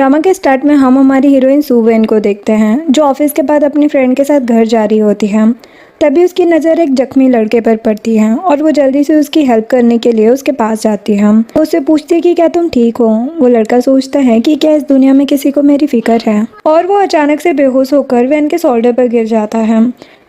Drama के start में हम हमारी हीरोइन सू वेन को देखते हैं जो ऑफिस के बाद अपनी फ्रेंड के साथ घर जा रही होती है। तभी उसकी नज़र एक जख्मी लड़के पर पड़ती है और वो जल्दी से उसकी हेल्प करने के लिए उसके पास जाती है। वो उससे पूछती है कि क्या तुम ठीक हो। वो लड़का सोचता है कि क्या इस दुनिया में किसी को मेरी फिक्र है, और वो अचानक से बेहोश होकर वैन के शोल्डर पर गिर जाता है।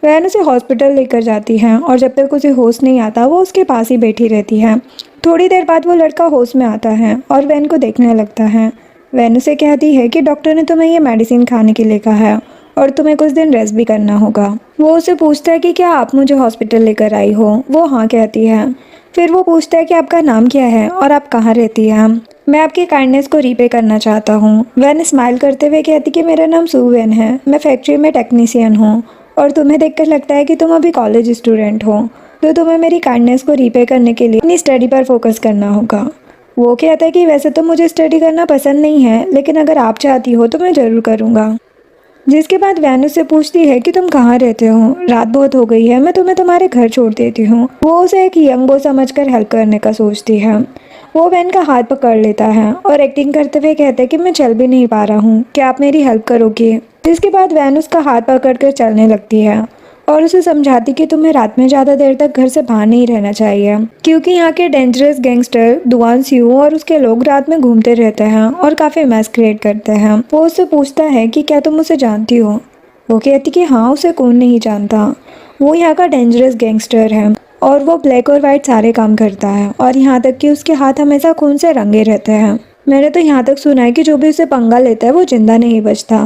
वैन उसे हॉस्पिटल लेकर जाती है और जब तक उसे होश नहीं आता वो उसके पास ही बैठी रहती है। थोड़ी देर बाद वो लड़का होश में आता है और वैन को देखने लगता है। वैन उसे कहती है कि डॉक्टर ने तुम्हें ये मेडिसिन खाने के लिए कहा है और तुम्हें कुछ दिन रेस्ट भी करना होगा। वो उसे पूछता है कि क्या आप मुझे हॉस्पिटल लेकर आई हो। वो हाँ कहती है। फिर वो पूछता है कि आपका नाम क्या है और आप कहाँ रहती हैं। मैं आपकी काइंडनेस को रीपे करना चाहता हूँ। वैन स्माइल करते हुए कहती कि मेरा नाम सू वेन है, मैं फैक्ट्री में टेक्नीशियन हूँ और तुम्हें देखकर लगता है कि तुम अभी कॉलेज स्टूडेंट हो, तो तुम्हें मेरी काइंडनेस को रीपे करने के लिए अपनी स्टडी पर फोकस करना होगा। वो कहता है कि वैसे तो मुझे स्टडी करना पसंद नहीं है, लेकिन अगर आप चाहती हो तो मैं ज़रूर करूँगा। जिसके बाद वैन उससे पूछती है कि तुम कहाँ रहते हो, रात बहुत हो गई है, मैं तुम्हें तुम्हारे घर छोड़ देती हूँ। वो उसे एक यंग बॉय समझकर हेल्प करने का सोचती है। वो वैन का हाथ पकड़ लेता है और एक्टिंग करते हुए कहता है कि मैं चल भी नहीं पा रहा हूँ, क्या आप मेरी हेल्प करोगे। जिसके बाद वैन उसका हाथ पकड़कर चलने लगती है और उसे समझाती कि तुम्हें रात में ज़्यादा देर तक घर से बाहर नहीं रहना चाहिए, क्योंकि यहाँ के डेंजरस गैंगस्टर दुआन सिऊ और उसके लोग रात में घूमते रहते हैं और काफ़ी मैस क्रिएट करते हैं। वो उससे पूछता है कि क्या तुम उसे जानती हो। वो कहती कि हाँ, उसे कौन नहीं जानता, वो यहाँ का डेंजरस गैंगस्टर है और वो ब्लैक और वाइट सारे काम करता है और यहाँ तक कि उसके हाथ हमेशा खून से रंगे रहते हैं। मैंने तो यहाँ तक सुना है कि जो भी उसे पंगा लेता है वो जिंदा नहीं बचता।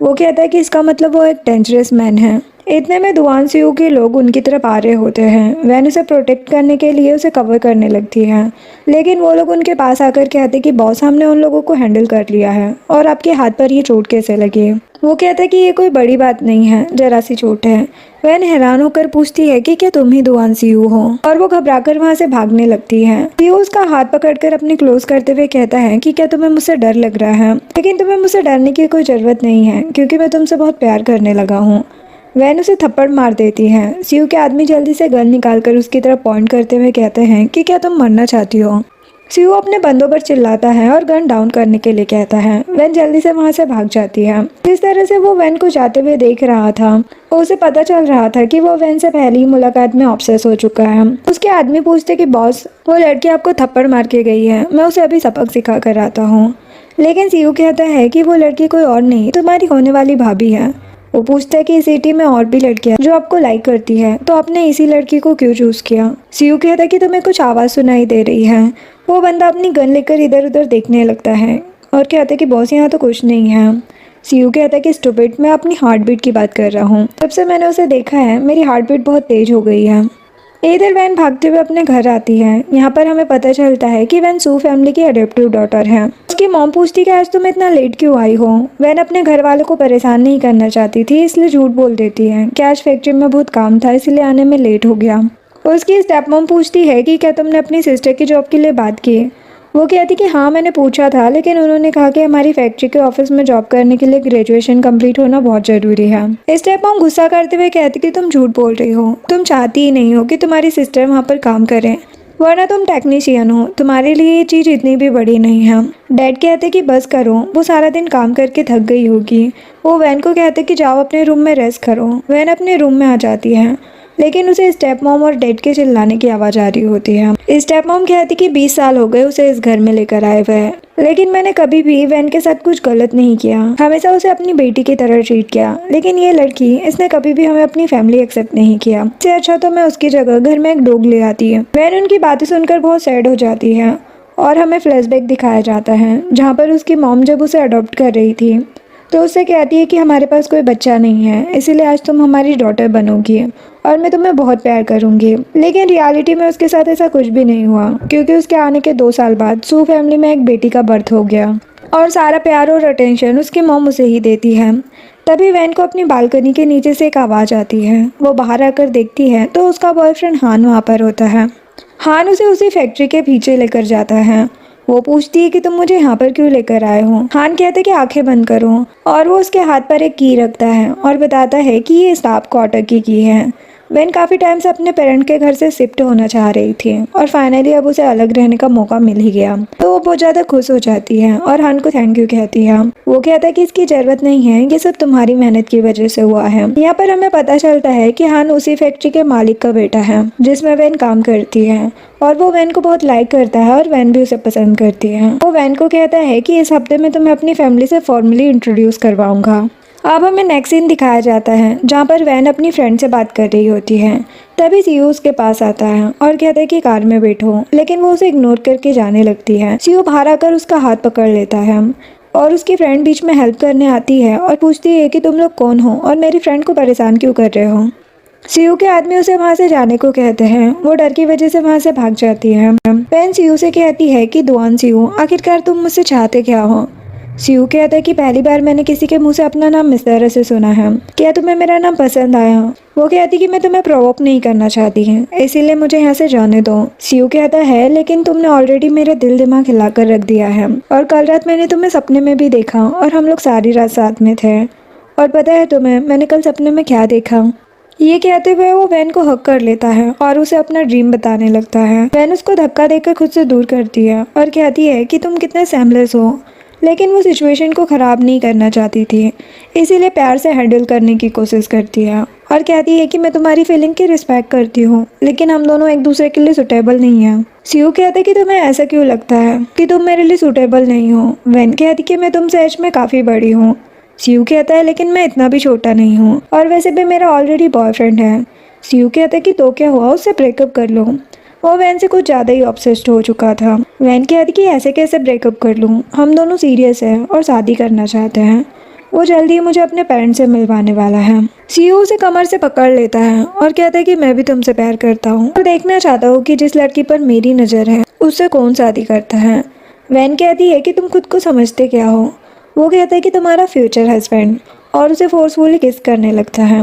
वो कहता है कि इसका मतलब वो एक डेंजरस मैन है। इतने में दुआन सिऊ के लोग उनकी तरफ आ रहे होते हैं। वैन उसे प्रोटेक्ट करने के लिए उसे कवर करने लगती है, लेकिन वो लोग उनके पास आकर कहते कि बॉस हमने उन लोगों को हैंडल कर लिया है और आपके हाथ पर ये चोट कैसे लगी। वो कहता है कि ये कोई बड़ी बात नहीं है, जरा सी चोट है। वैन हैरान होकर पूछती है कि क्या तुम ही दुआन सिऊ हो, और वो घबराकर वहाँ से भागने लगती है। सिऊ उसका हाथ पकड़कर अपनी क्लोज करते हुए कहता है कि क्या तुम्हें मुझसे डर लग रहा है, लेकिन तुम्हें मुझसे डरने की कोई ज़रूरत नहीं है क्योंकि मैं तुमसे बहुत प्यार करने लगा हूँ। वैन उसे थप्पड़ मार देती है। सिऊ के आदमी जल्दी से गन निकालकर उसकी तरफ पॉइंट करते हुए कहते हैं कि क्या तुम मरना चाहती हो। सिऊ अपने बंदों पर चिल्लाता है और गन डाउन करने के लिए कहता है। वैन जल्दी से वहां से भाग जाती है। जिस तरह से वो वैन को जाते हुए देख रहा था, उसे पता चल रहा था कि वो वैन से पहली ही मुलाकात में ऑब्सेस हो चुका है। उसके आदमी पूछते कि बॉस, वो लड़की आपको थप्पड़ मार के गई है, मैं उसे अभी सबक सिखा कर आता हूँ। लेकिन सिऊ कहता है कि वो लड़की कोई और नहीं, तुम्हारी होने वाली भाभी है। वो पूछता है कि इस सिटी में और भी लड़कियां जो आपको लाइक करती है, तो आपने इसी लड़की को क्यों चूज किया। सिऊ कहता है कि तुम्हें कुछ आवाज़ सुनाई दे रही है। वो बंदा अपनी गन लेकर इधर उधर देखने लगता है और कहता है कि बॉस यहाँ तो कुछ नहीं है। सिऊ कहता है कि स्टूपिड, मैं अपनी हार्ट बीट की बात कर रहा हूँ। जब से मैंने उसे देखा है मेरी हार्ट बीट बहुत तेज हो गई है। इधर वैन भागते हुए अपने घर आती है। यहाँ पर हमें पता चलता है कि वैन सू फैमिली की अडॉप्टिव डॉटर है। उसकी मॉम पूछती कि आज तुम इतना लेट क्यों आई हो। वैन अपने घर वालों को परेशान नहीं करना चाहती थी, इसलिए झूठ बोल देती है कि आज फैक्ट्री में बहुत काम था इसलिए आने में लेट हो गया। उसकी स्टेप मॉम पूछती है कि क्या तुमने अपनी सिस्टर की जॉब के लिए बात की। वो कहती कि हाँ, मैंने पूछा था, लेकिन उन्होंने कहा कि हमारी फैक्ट्री के ऑफिस में जॉब करने के लिए ग्रेजुएशन कंप्लीट होना बहुत ज़रूरी है। स्टेप मॉम गुस्सा करते हुए कहती कि तुम झूठ बोल रही हो, तुम चाहती ही नहीं हो कि तुम्हारी सिस्टर वहाँ पर काम करे, वरना तुम टेक्नीशियन हो, तुम्हारे लिए ये चीज़ इतनी भी बड़ी नहीं है। डैड कहते कि बस करो, वो सारा दिन काम करके थक गई होगी। वो वैन को कहते कि जाओ अपने रूम में रेस्ट करो। वैन अपने रूम में आ जाती है, लेकिन उसे स्टेप मॉम और डैड के चिल्लाने की आवाज़ आ रही होती है। स्टेप मॉम कहती कि 20 साल हो गए उसे इस घर में लेकर आए हुए, लेकिन मैंने कभी भी वैन के साथ कुछ गलत नहीं किया, हमेशा उसे अपनी बेटी की तरह ट्रीट किया। लेकिन ये लड़की, इसने कभी भी हमें अपनी फैमिली एक्सेप्ट नहीं किया। इससे अच्छा तो मैं उसकी जगह घर में एक डॉग ले आती है। वैन उनकी बातें सुनकर बहुत सैड हो जाती है और हमें फ्लैशबैक दिखाया जाता है जहाँ पर उसकी मॉम जब उसे अडॉप्ट कर रही थी तो उससे कहती है कि हमारे पास कोई बच्चा नहीं है, इसीलिए आज तुम हमारी डॉटर बनोगी और मैं तुम्हें बहुत प्यार करूंगी। लेकिन रियलिटी में उसके साथ ऐसा कुछ भी नहीं हुआ, क्योंकि उसके आने के 2 साल बाद सू फैमिली में एक बेटी का बर्थ हो गया और सारा प्यार और अटेंशन उसकी मॉम उसे ही देती है। तभी वैन को अपनी बालकनी के नीचे से एक आवाज़ आती है। वो बाहर आकर देखती है तो उसका बॉयफ्रेंड हान वहाँ पर होता है। हान उसे उसी फैक्ट्री के पीछे लेकर जाता है। वो पूछती है कि तुम मुझे यहाँ पर क्यों लेकर आए हो। हान कहते कि आंखें बंद करो और वो उसके हाथ पर एक की रखता है और बताता है कि ये स्टाफ क्वार्टर की है। वैन काफ़ी टाइम से अपने पेरेंट के घर से शिफ्ट होना चाह रही थी और फाइनली अब उसे अलग रहने का मौका मिल ही गया, तो वो बहुत ज़्यादा खुश हो जाती है और हान को थैंक यू कहती है। वो कहता है कि इसकी ज़रूरत नहीं है, ये सब तुम्हारी मेहनत की वजह से हुआ है। यहाँ पर हमें पता चलता है कि हान उसी फैक्ट्री के मालिक का बेटा है जिसमें वैन काम करती है और वो वैन को बहुत लाइक करता है और वैन भी उसे पसंद करती है। वो वैन को कहता है कि इस हफ्ते में तुम्हें अपनी फैमिली से फॉर्मली इंट्रोड्यूस करवाऊंगा। अब हमें नेक्स्ट सीन दिखाया जाता है जहाँ पर वैन अपनी फ्रेंड से बात कर रही होती है। तभी सीयू उसके पास आता है और कहता है कि कार में बैठो, लेकिन वो उसे इग्नोर करके जाने लगती है। सीयू बाहर आकर उसका हाथ पकड़ लेता है और उसकी फ्रेंड बीच में हेल्प करने आती है और पूछती है कि तुम लोग कौन हो और मेरी फ्रेंड को परेशान क्यों कर रहे हो। सीयू के आदमी उसे वहाँ से जाने को कहते हैं। वो डर की वजह से वहाँ से भाग जाती है। वैन सीयू से कहती है कि दुआन सीयू, आखिरकार तुम मुझसे चाहते क्या हो। सीयू कहता है कि पहली बार मैंने किसी के मुंह से अपना नाम इस तरह से सुना है, क्या तुम्हें मेरा नाम पसंद आया। वो कहती कि मैं तुम्हें प्रोवोक नहीं करना चाहती है, इसीलिए मुझे यहाँ से जाने दो। सीयू कहता है लेकिन तुमने ऑलरेडी मेरा दिल दिमाग हिलाकर रख दिया है और कल रात मैंने तुम्हें सपने में भी देखा और हम लोग सारी रात साथ में थे। और पता है तुम्हें मैंने कल सपने में क्या देखा। ये कहते हुए वो वैन को हक कर लेता है और उसे अपना ड्रीम बताने लगता है। वैन उसको धक्का देकर खुद से दूर करती है और कहती है कि तुम कितने सेमलेस हो, लेकिन वो सिचुएशन को ख़राब नहीं करना चाहती थी, इसीलिए प्यार से हैंडल करने की कोशिश करती है और कहती है कि मैं तुम्हारी फीलिंग की रिस्पेक्ट करती हूँ, लेकिन हम दोनों एक दूसरे के लिए सुटेबल नहीं है। सीयू कहता है कि तुम्हें ऐसा क्यों लगता है कि तुम मेरे लिए सुटेबल नहीं हो। वैन कहती कि मैं तुमसे एज में काफ़ी बड़ी हूँ। सीयू कहता है लेकिन मैं इतना भी छोटा नहीं हूँ और वैसे भी मेरा ऑलरेडी बॉयफ्रेंड है। सीयू कहता है कि तो क्या हुआ, उससे ब्रेकअप कर लो। वो वैन से कुछ ज़्यादा ही ऑब्सेस्ड हो चुका था। वैन कहती कि ऐसे कैसे ब्रेकअप कर लूँ, हम दोनों सीरियस हैं और शादी करना चाहते हैं। वो जल्दी ही मुझे अपने पेरेंट्स से मिलवाने वाला है। सीयू उसे कमर से पकड़ लेता है और कहता है कि मैं भी तुमसे प्यार करता हूँ और देखना चाहता हूँ कि जिस लड़की पर मेरी नज़र है उससे कौन शादी करता है। वैन कहती है कि तुम खुद को समझते क्या हो। वो कहता है कि तुम्हारा फ्यूचर हस्बैंड, और उसे फोर्सफुली किस करने लगता है।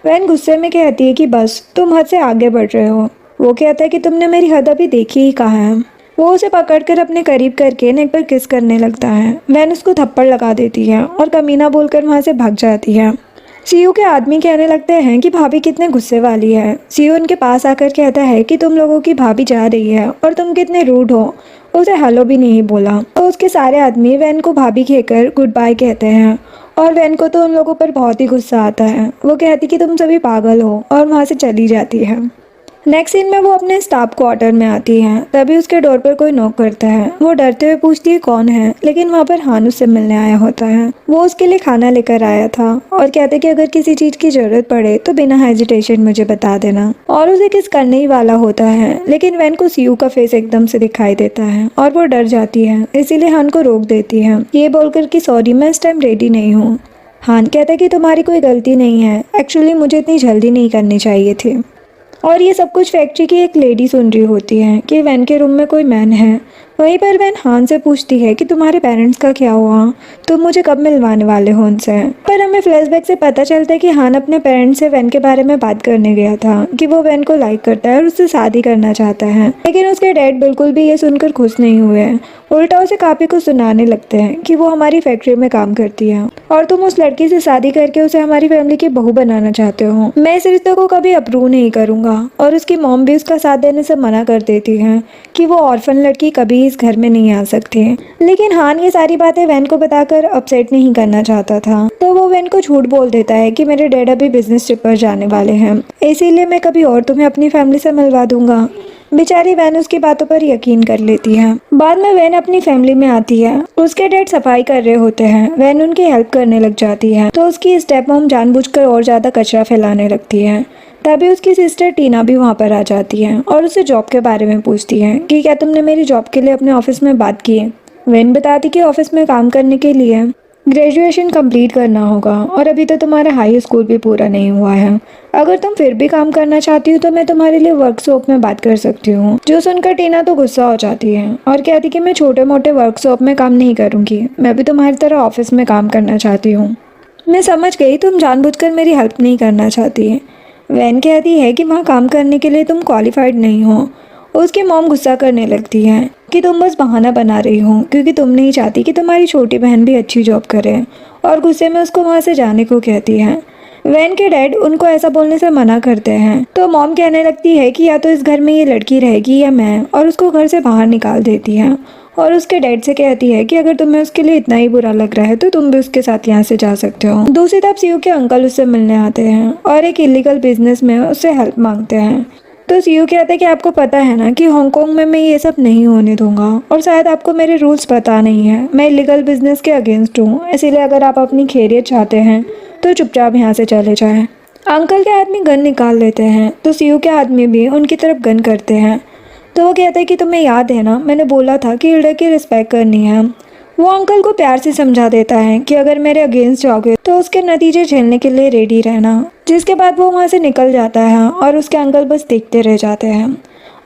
वैन गुस्से में कहती है कि बस तुम हद से आगे बढ़ रहे हो। वो कहता है कि तुमने मेरी हद अभी देखी ही कहाँ है। वो उसे पकड़कर अपने करीब करके नेक पर किस करने लगता है। वैन उसको थप्पड़ लगा देती है और कमीना बोलकर वहाँ से भाग जाती है। सीयू के आदमी कहने लगते हैं कि भाभी कितने गुस्से वाली है। सीयू उनके पास आकर कहता है कि तुम लोगों की भाभी जा रही है और तुम कितने रूड हो, उसे हेलो भी नहीं बोला। तो उसके सारे आदमी वैन को भाभी कहकर गुड बाय कहते हैं और वैन को तो उन लोगों पर बहुत ही गुस्सा आता है। वो कहती कि तुम सभी पागल हो और वहाँ से चली जाती है। नेक्स्ट सीन में वो अपने स्टाफ क्वार्टर में आती है। तभी उसके डोर पर कोई नॉक करता है। वो डरते हुए पूछती है कौन है, लेकिन वहाँ पर हान उससे मिलने आया होता है। वो उसके लिए खाना लेकर आया था और कहते कि अगर किसी चीज़ की ज़रूरत पड़े तो बिना हेजिटेशन मुझे बता देना, और उसे किस करने ही वाला होता है। लेकिन वैन को सीयू का फेस एकदम से दिखाई देता है और वो डर जाती है, इसीलिए हान को रोक देती है ये बोलकर कि सॉरी मैं इस टाइम रेडी नहीं हूँ। हान कहता है कि तुम्हारी कोई गलती नहीं है, एक्चुअली मुझे इतनी जल्दी नहीं करनी चाहिए थी। और ये सब कुछ फैक्ट्री की एक लेडी सुन रही होती है कि वैन के रूम में कोई मैन है। वहीं पर वैन हान से पूछती है कि तुम्हारे पेरेंट्स का क्या हुआ, तुम मुझे कब मिलवाने वाले हो उनसे। पर हमें फ्लैशबैक से पता चलता है कि हान अपने पेरेंट्स से वैन के बारे में बात करने गया था कि वो वैन को लाइक करता है और उससे शादी करना चाहता है। लेकिन उसके डैड बिल्कुल भी ये सुनकर खुश नहीं हुए, उल्टा उसे काफ़ी कुछ सुनाने लगते हैं कि वो हमारी फैक्ट्री में काम करती है और तुम उस लड़की से शादी करके उसे हमारी फैमिली की बहू बनाना चाहते हो। मैं इस रिश्ते को कभी अप्रूव नहीं करूँगा। और उसकी मॉम भी उसका साथ देने से मना कर देती है कि वो ऑर्फन लड़की कभी इस घर में नहीं आ सकती। लेकिन हान ये सारी बातें वैन को बताकर अपसेट नहीं करना चाहता था, तो वो वैन को झूठ बोल देता है कि मेरे डैड अभी बिजनेस ट्रिप पर जाने वाले हैं, इसीलिए मैं कभी और तुम्हें अपनी फैमिली से मिलवा दूंगा। बेचारी वैन उसकी बातों पर यकीन कर लेती है। बाद में वैन अपनी फैमिली में आती है। उसके डैड सफाई कर रहे होते हैं। वैन उनकी हेल्प करने लग जाती है, तो उसकी स्टेप मॉम जानबूझकर और ज़्यादा कचरा फैलाने लगती है। तभी उसकी सिस्टर टीना भी वहाँ पर आ जाती है और उससे जॉब के बारे में पूछती है कि क्या तुमने मेरी जॉब के लिए अपने ऑफिस में बात की है। वैन बताती कि ऑफिस में काम करने के लिए ग्रेजुएशन कंप्लीट करना होगा और अभी तो तुम्हारा हाई स्कूल भी पूरा नहीं हुआ है। अगर तुम फिर भी काम करना चाहती हो तो मैं तुम्हारे लिए वर्कशॉप में बात कर सकती हूँ। जो सुनकर टीना तो गुस्सा हो जाती है और कहती कि मैं छोटे मोटे वर्कशॉप में काम नहीं करूँगी, मैं भी तुम्हारी तरह ऑफिस में काम करना चाहती हूँ। मैं समझ गई, तुम जानबूझकर मेरी हेल्प नहीं करना चाहती। वैन कहती है कि वहाँ काम करने के लिए तुम क्वालिफाइड नहीं हो। उसकी मॉम गुस्सा करने लगती है कि तुम बस बहाना बना रही हो क्योंकि तुम नहीं चाहती कि तुम्हारी छोटी बहन भी अच्छी जॉब करे, और गुस्से में उसको वहाँ से जाने को कहती है। वैन के डैड उनको ऐसा बोलने से मना करते हैं तो मॉम कहने लगती है कि या तो इस घर में ये लड़की रहेगी या मैं, और उसको घर से बाहर निकाल देती है और उसके डैड से कहती है कि अगर तुम्हें उसके लिए इतना ही बुरा लग रहा है तो तुम भी उसके साथ यहाँ से जा सकते हो। दूसरी तरफ सीयू के अंकल उससे मिलने आते हैं और एक इलीगल बिजनेस में उससे हेल्प मांगते हैं। तो सीयू कहते हैं कि आपको पता है ना कि हांगकांग में मैं ये सब नहीं होने दूंगा, और शायद आपको मेरे रूल्स पता नहीं है, मैं इलीगल बिजनेस के अगेंस्ट हूँ, इसीलिए अगर आप अपनी खैरियत चाहते हैं तो चुपचाप यहाँ से चले जाएं। अंकल के आदमी गन निकाल लेते हैं तो सीयू के आदमी भी उनकी तरफ गन करते हैं। तो वो कहता है कि तुम्हें याद है ना, मैंने बोला था कि एल्डर की रिस्पेक्ट करनी है। वो अंकल को प्यार से समझा देता है कि अगर मेरे अगेंस्ट जाओगे तो उसके नतीजे झेलने के लिए रेडी रहना। जिसके बाद वो वहाँ से निकल जाता है और उसके अंकल बस देखते रह जाते हैं।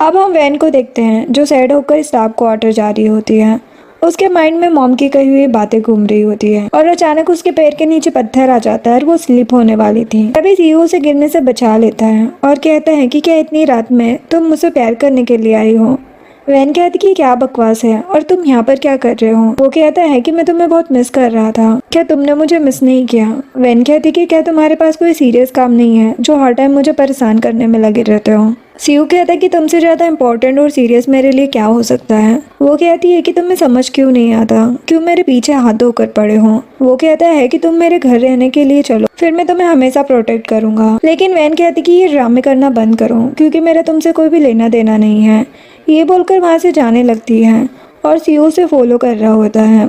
अब हम वैन को देखते हैं जो सैड होकर स्टाफ क्वार्टर जा रही होती है। उसके माइंड में मॉम की कही हुई बातें घूम रही होती है और अचानक उसके पैर के नीचे पत्थर आ जाता है और वो स्लिप होने वाली थी। तभी सीयू उसे गिरने से बचा लेता है और कहता है कि क्या इतनी रात में तुम मुझसे प्यार करने के लिए आई हो। वैन कहती कि क्या बकवास है और तुम यहाँ पर क्या कर रहे हो। वो कहता है कि मैं तुम्हें बहुत मिस कर रहा था, क्या तुमने मुझे मिस नहीं किया। वैन कहती कि क्या तुम्हारे पास कोई सीरियस काम नहीं है जो हर टाइम मुझे परेशान करने में लगे रहते हो। सीयू कहता है कि तुमसे ज़्यादा इम्पोर्टेंट और सीरियस मेरे लिए क्या हो सकता है। वो कहती है कि तुम्हें समझ क्यों नहीं आता, क्यों मेरे पीछे हाथ धोकर पड़े हो। वो कहता है कि तुम मेरे घर रहने के लिए चलो, फिर मैं तुम्हें हमेशा प्रोटेक्ट करूंगा। लेकिन वैन कहती कि ये ड्रामे करना बंद करो क्योंकि मेरा तुमसे कोई भी लेना देना नहीं है। ये बोलकर वहाँ से जाने लगती है और सीयू उसे फॉलो कर रहा होता है।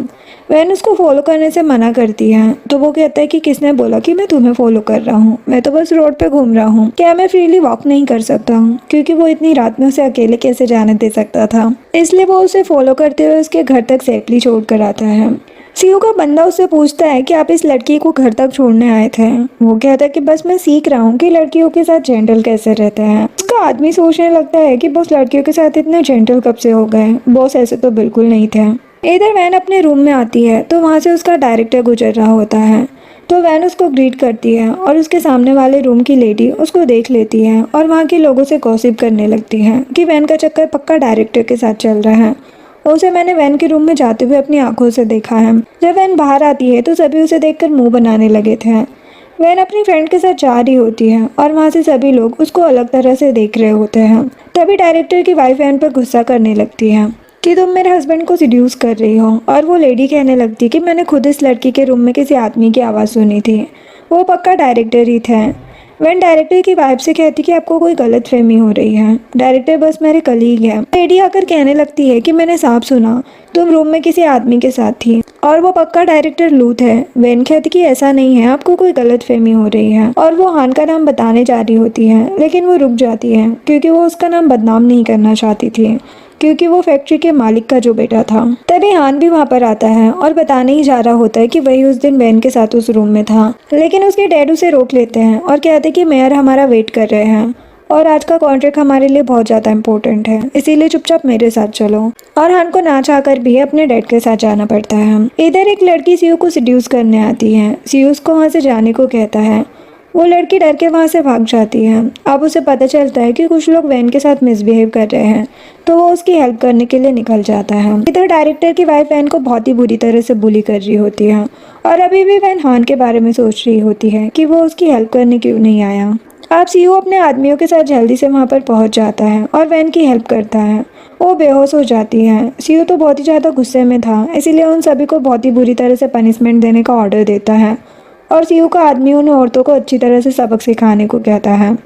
वैन उसको फॉलो करने से मना करती है तो वो कहता है कि किसने बोला कि मैं तुम्हें फॉलो कर रहा हूँ, मैं तो बस रोड पे घूम रहा हूँ, क्या मैं फ्रीली वॉक नहीं कर सकता हूँ। क्योंकि वो इतनी रात में उसे अकेले कैसे जाने दे सकता था, इसलिए वो उसे फॉलो करते हुए उसके घर तक सेफली छोड़ कर आता है। सीयू का बंदा उससे पूछता है कि आप इस लड़की को घर तक छोड़ने आए थे। वो कहता है कि बस मैं सीख रहा हूँ कि लड़कियों के साथ जेंटल कैसे रहते हैं। उसका आदमी सोचने लगता है कि बॉस लड़कियों के साथ इतने जेंटल कब से हो गए, बॉस ऐसे तो बिल्कुल नहीं थे। इधर वैन अपने रूम में आती है तो वहाँ से उसका डायरेक्टर गुजर रहा होता है। तो वैन उसको ग्रीट करती है और उसके सामने वाले रूम की लेडी उसको देख लेती है और वहाँ के लोगों से गॉसिप करने लगती है कि वैन का चक्कर पक्का डायरेक्टर के साथ चल रहा है। उसे मैंने वैन के रूम में जाते हुए अपनी आंखों से देखा है। जब वैन बाहर आती है तो सभी उसे देखकर मुंह बनाने लगे थे। वैन अपनी फ्रेंड के साथ जा रही होती है और वहाँ से सभी लोग उसको अलग तरह से देख रहे होते हैं। तभी डायरेक्टर की वाइफ वैन पर गुस्सा करने लगती है कि तुम मेरे हस्बैंड को सिड्यूस कर रही हो, और वो लेडी कहने लगती कि मैंने खुद इस लड़की के रूम में किसी आदमी की आवाज़ सुनी थी, वो पक्का डायरेक्टर ही थे। वैन डायरेक्टर की वाइफ से कहती कि आपको कोई गलत फहमी हो रही है, डायरेक्टर बस मेरे कलीग है। लेडी आकर कहने लगती है कि मैंने साफ सुना तुम रूम में किसी आदमी के साथ थी और वो पक्का डायरेक्टर लूथ है। वैन कहती कि ऐसा नहीं है, आपको कोई गलत फहमी हो रही है, और वो हान का नाम बताने जा रही होती है लेकिन वो रुक जाती है क्योंकि वो उसका नाम बदनाम नहीं करना चाहती थी, क्योंकि वो फैक्ट्री के मालिक का जो बेटा था। तभी हान भी वहाँ पर आता है और बताने ही जा रहा होता है कि वही उस दिन वैन के साथ उस रूम में था, लेकिन उसके डैड उसे रोक लेते हैं और कहते हैं कि मेयर हमारा वेट कर रहे हैं और आज का कॉन्ट्रैक्ट हमारे लिए बहुत ज़्यादा इम्पोर्टेंट है, इसीलिए चुपचाप मेरे साथ चलो। और हान को ना चाहकर भी अपने डैड के साथ जाना पड़ता है। इधर एक लड़की सीयू को सिड्यूस करने आती है। सीयू उसको वहाँ से जाने को कहता है। वो लड़की डर के वहाँ से भाग जाती है। अब उसे पता चलता है कि कुछ लोग वैन के साथ मिसबिहेव कर रहे हैं, तो वो उसकी हेल्प करने के लिए निकल जाता है। इधर डायरेक्टर की वाइफ वैन को बहुत ही बुरी तरह से बुली कर रही होती है और अभी भी वैन हान के बारे में सोच रही होती है कि वो उसकी हेल्प करने क्यों नहीं आया। अब सीयू अपने आदमियों के साथ जल्दी से वहाँ पर पहुँच जाता है और वैन की हेल्प करता है। वो बेहोश हो जाती है। सीयू तो बहुत ही ज़्यादा गुस्से में था, इसीलिए उन सभी को बहुत ही बुरी तरह से पनिशमेंट देने का ऑर्डर देता है और सीयू का आदमी उन औरतों को अच्छी तरह से सबक सिखाने को कहता है।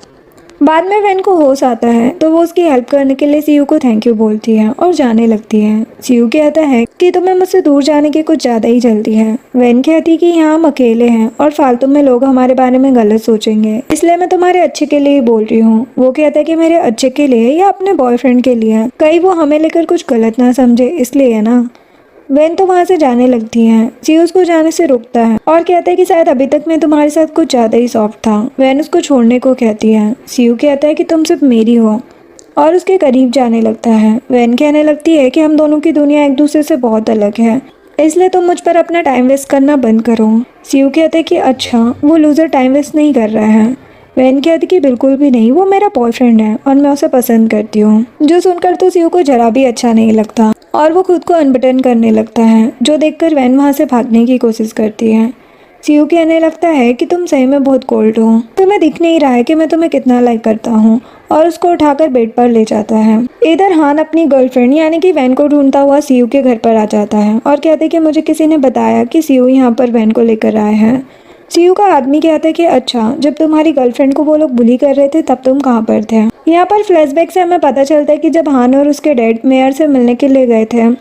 बाद में वैन को होश आता है तो वो उसकी हेल्प करने के लिए सीयू को थैंक यू बोलती है और जाने लगती है। सीयू कहता है कि तुम्हें मुझसे दूर जाने की कुछ ज़्यादा ही जल्दी है। वैन कहती कि यहाँ हम अकेले हैं और फालतू में लोग हमारे बारे में गलत सोचेंगे, इसलिए मैं तुम्हारे अच्छे के लिए ही बोल रही हूँ। वो कहता है कि मेरे अच्छे के लिए या अपने बॉयफ्रेंड के लिए, कहीं वो हमें लेकर कुछ गलत ना समझे, इसलिए है ना। वैन तो वहाँ से जाने लगती है। सीयू उसको जाने से रोकता है और कहता है कि शायद अभी तक मैं तुम्हारे साथ कुछ ज़्यादा ही सॉफ्ट था। वैन उसको छोड़ने को कहती है। सीयू कहता है कि तुम सिर्फ मेरी हो और उसके करीब जाने लगता है। वैन कहने लगती है कि हम दोनों की दुनिया एक दूसरे से बहुत अलग है, इसलिए तुम मुझ पर अपना टाइम वेस्ट करना बंद करो। सीयू कहता है कि अच्छा, वो लूज़र टाइम वेस्ट नहीं कर रहा है। वैन कहती कि बिल्कुल भी नहीं, वो मेरा बॉयफ्रेंड है और मैं उसे पसंद करती हूँ। जो सुनकर तो सीयू को जरा भी अच्छा नहीं लगता और वो खुद को अनबटन करने लगता है, जो देखकर वैन वहाँ से भागने की कोशिश करती है। सीयू कहने लगता है कि तुम सही में बहुत कोल्ड हो, तुम्हें दिख नहीं रहा है कि मैं तुम्हें कितना लाइक करता हूँ, और उसको उठाकर बेड पर ले जाता है। इधर हान अपनी गर्लफ्रेंड यानी कि वैन को ढूंढता हुआ सीयू के घर पर आ जाता है और कहते कि मुझे किसी ने बताया कि सीयू यहाँ पर वैन को लेकर आए हैं। सीयू का आदमी कहता है कि अच्छा, जब तुम्हारी गर्लफ्रेंड को वो लोग बुली कर रहे थे तब तुम कहाँ पर थे। यहाँ पर फ्लैशबैक से हमें पता चलता है कि जब हान और उसके डैड मेयर से मिलने के लिए गए थे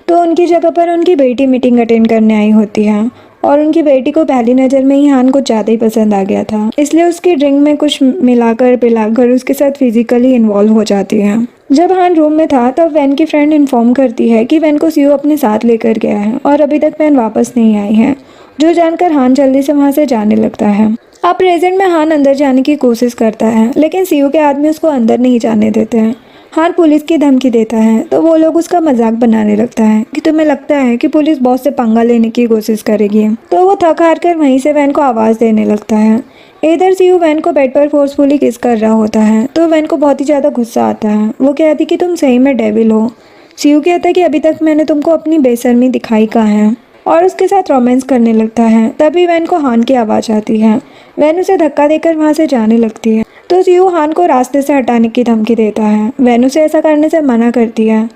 तो उनकी जगह पर उनकी बेटी मीटिंग अटेंड करने आई होती है, और उनकी बेटी को पहली नज़र में ही हान को ज़्यादा ही पसंद आ गया था, इसलिए उसकी ड्रिंक में कुछ मिलाकर पिलाकर उसके साथ फिजिकली इन्वॉल्व हो जाती है। जब हान रूम में था तब वैन की फ्रेंड इन्फॉर्म करती है कि वैन को सीयू अपने साथ लेकर गया है और अभी तक वैन वापस नहीं आई है, जो जानकर हान जल्दी से वहाँ से जाने लगता है। अब प्रेजेंट में हान अंदर जाने की कोशिश करता है, लेकिन सीयू के आदमी उसको अंदर नहीं जाने देते हैं। हान पुलिस की धमकी देता है तो वो लोग उसका मजाक बनाने लगता है कि तुम्हें लगता है कि पुलिस बॉस से पंगा लेने की कोशिश करेगी, तो वो थक हार कर वहीं से वैन को आवाज़ देने लगता है। इधर सीयू वैन को बेड पर फोर्सफुली किस कर रहा होता है तो वैन को बहुत ही ज़्यादा गुस्सा आता है। वो कहती कि तुम सही में डेविल हो। सीयू कहता है कि अभी तक मैंने तुमको अपनी बेशर्मी दिखाई कहाँ है, और उसके साथ रोमांस करने लगता है। तभी वैन को हान की आवाज़ आती है। वैन उसे धक्का देकर वहाँ से जाने लगती है तो सीयू हान को रास्ते से हटाने की धमकी देता है। वैन उसे ऐसा करने से मना करती है।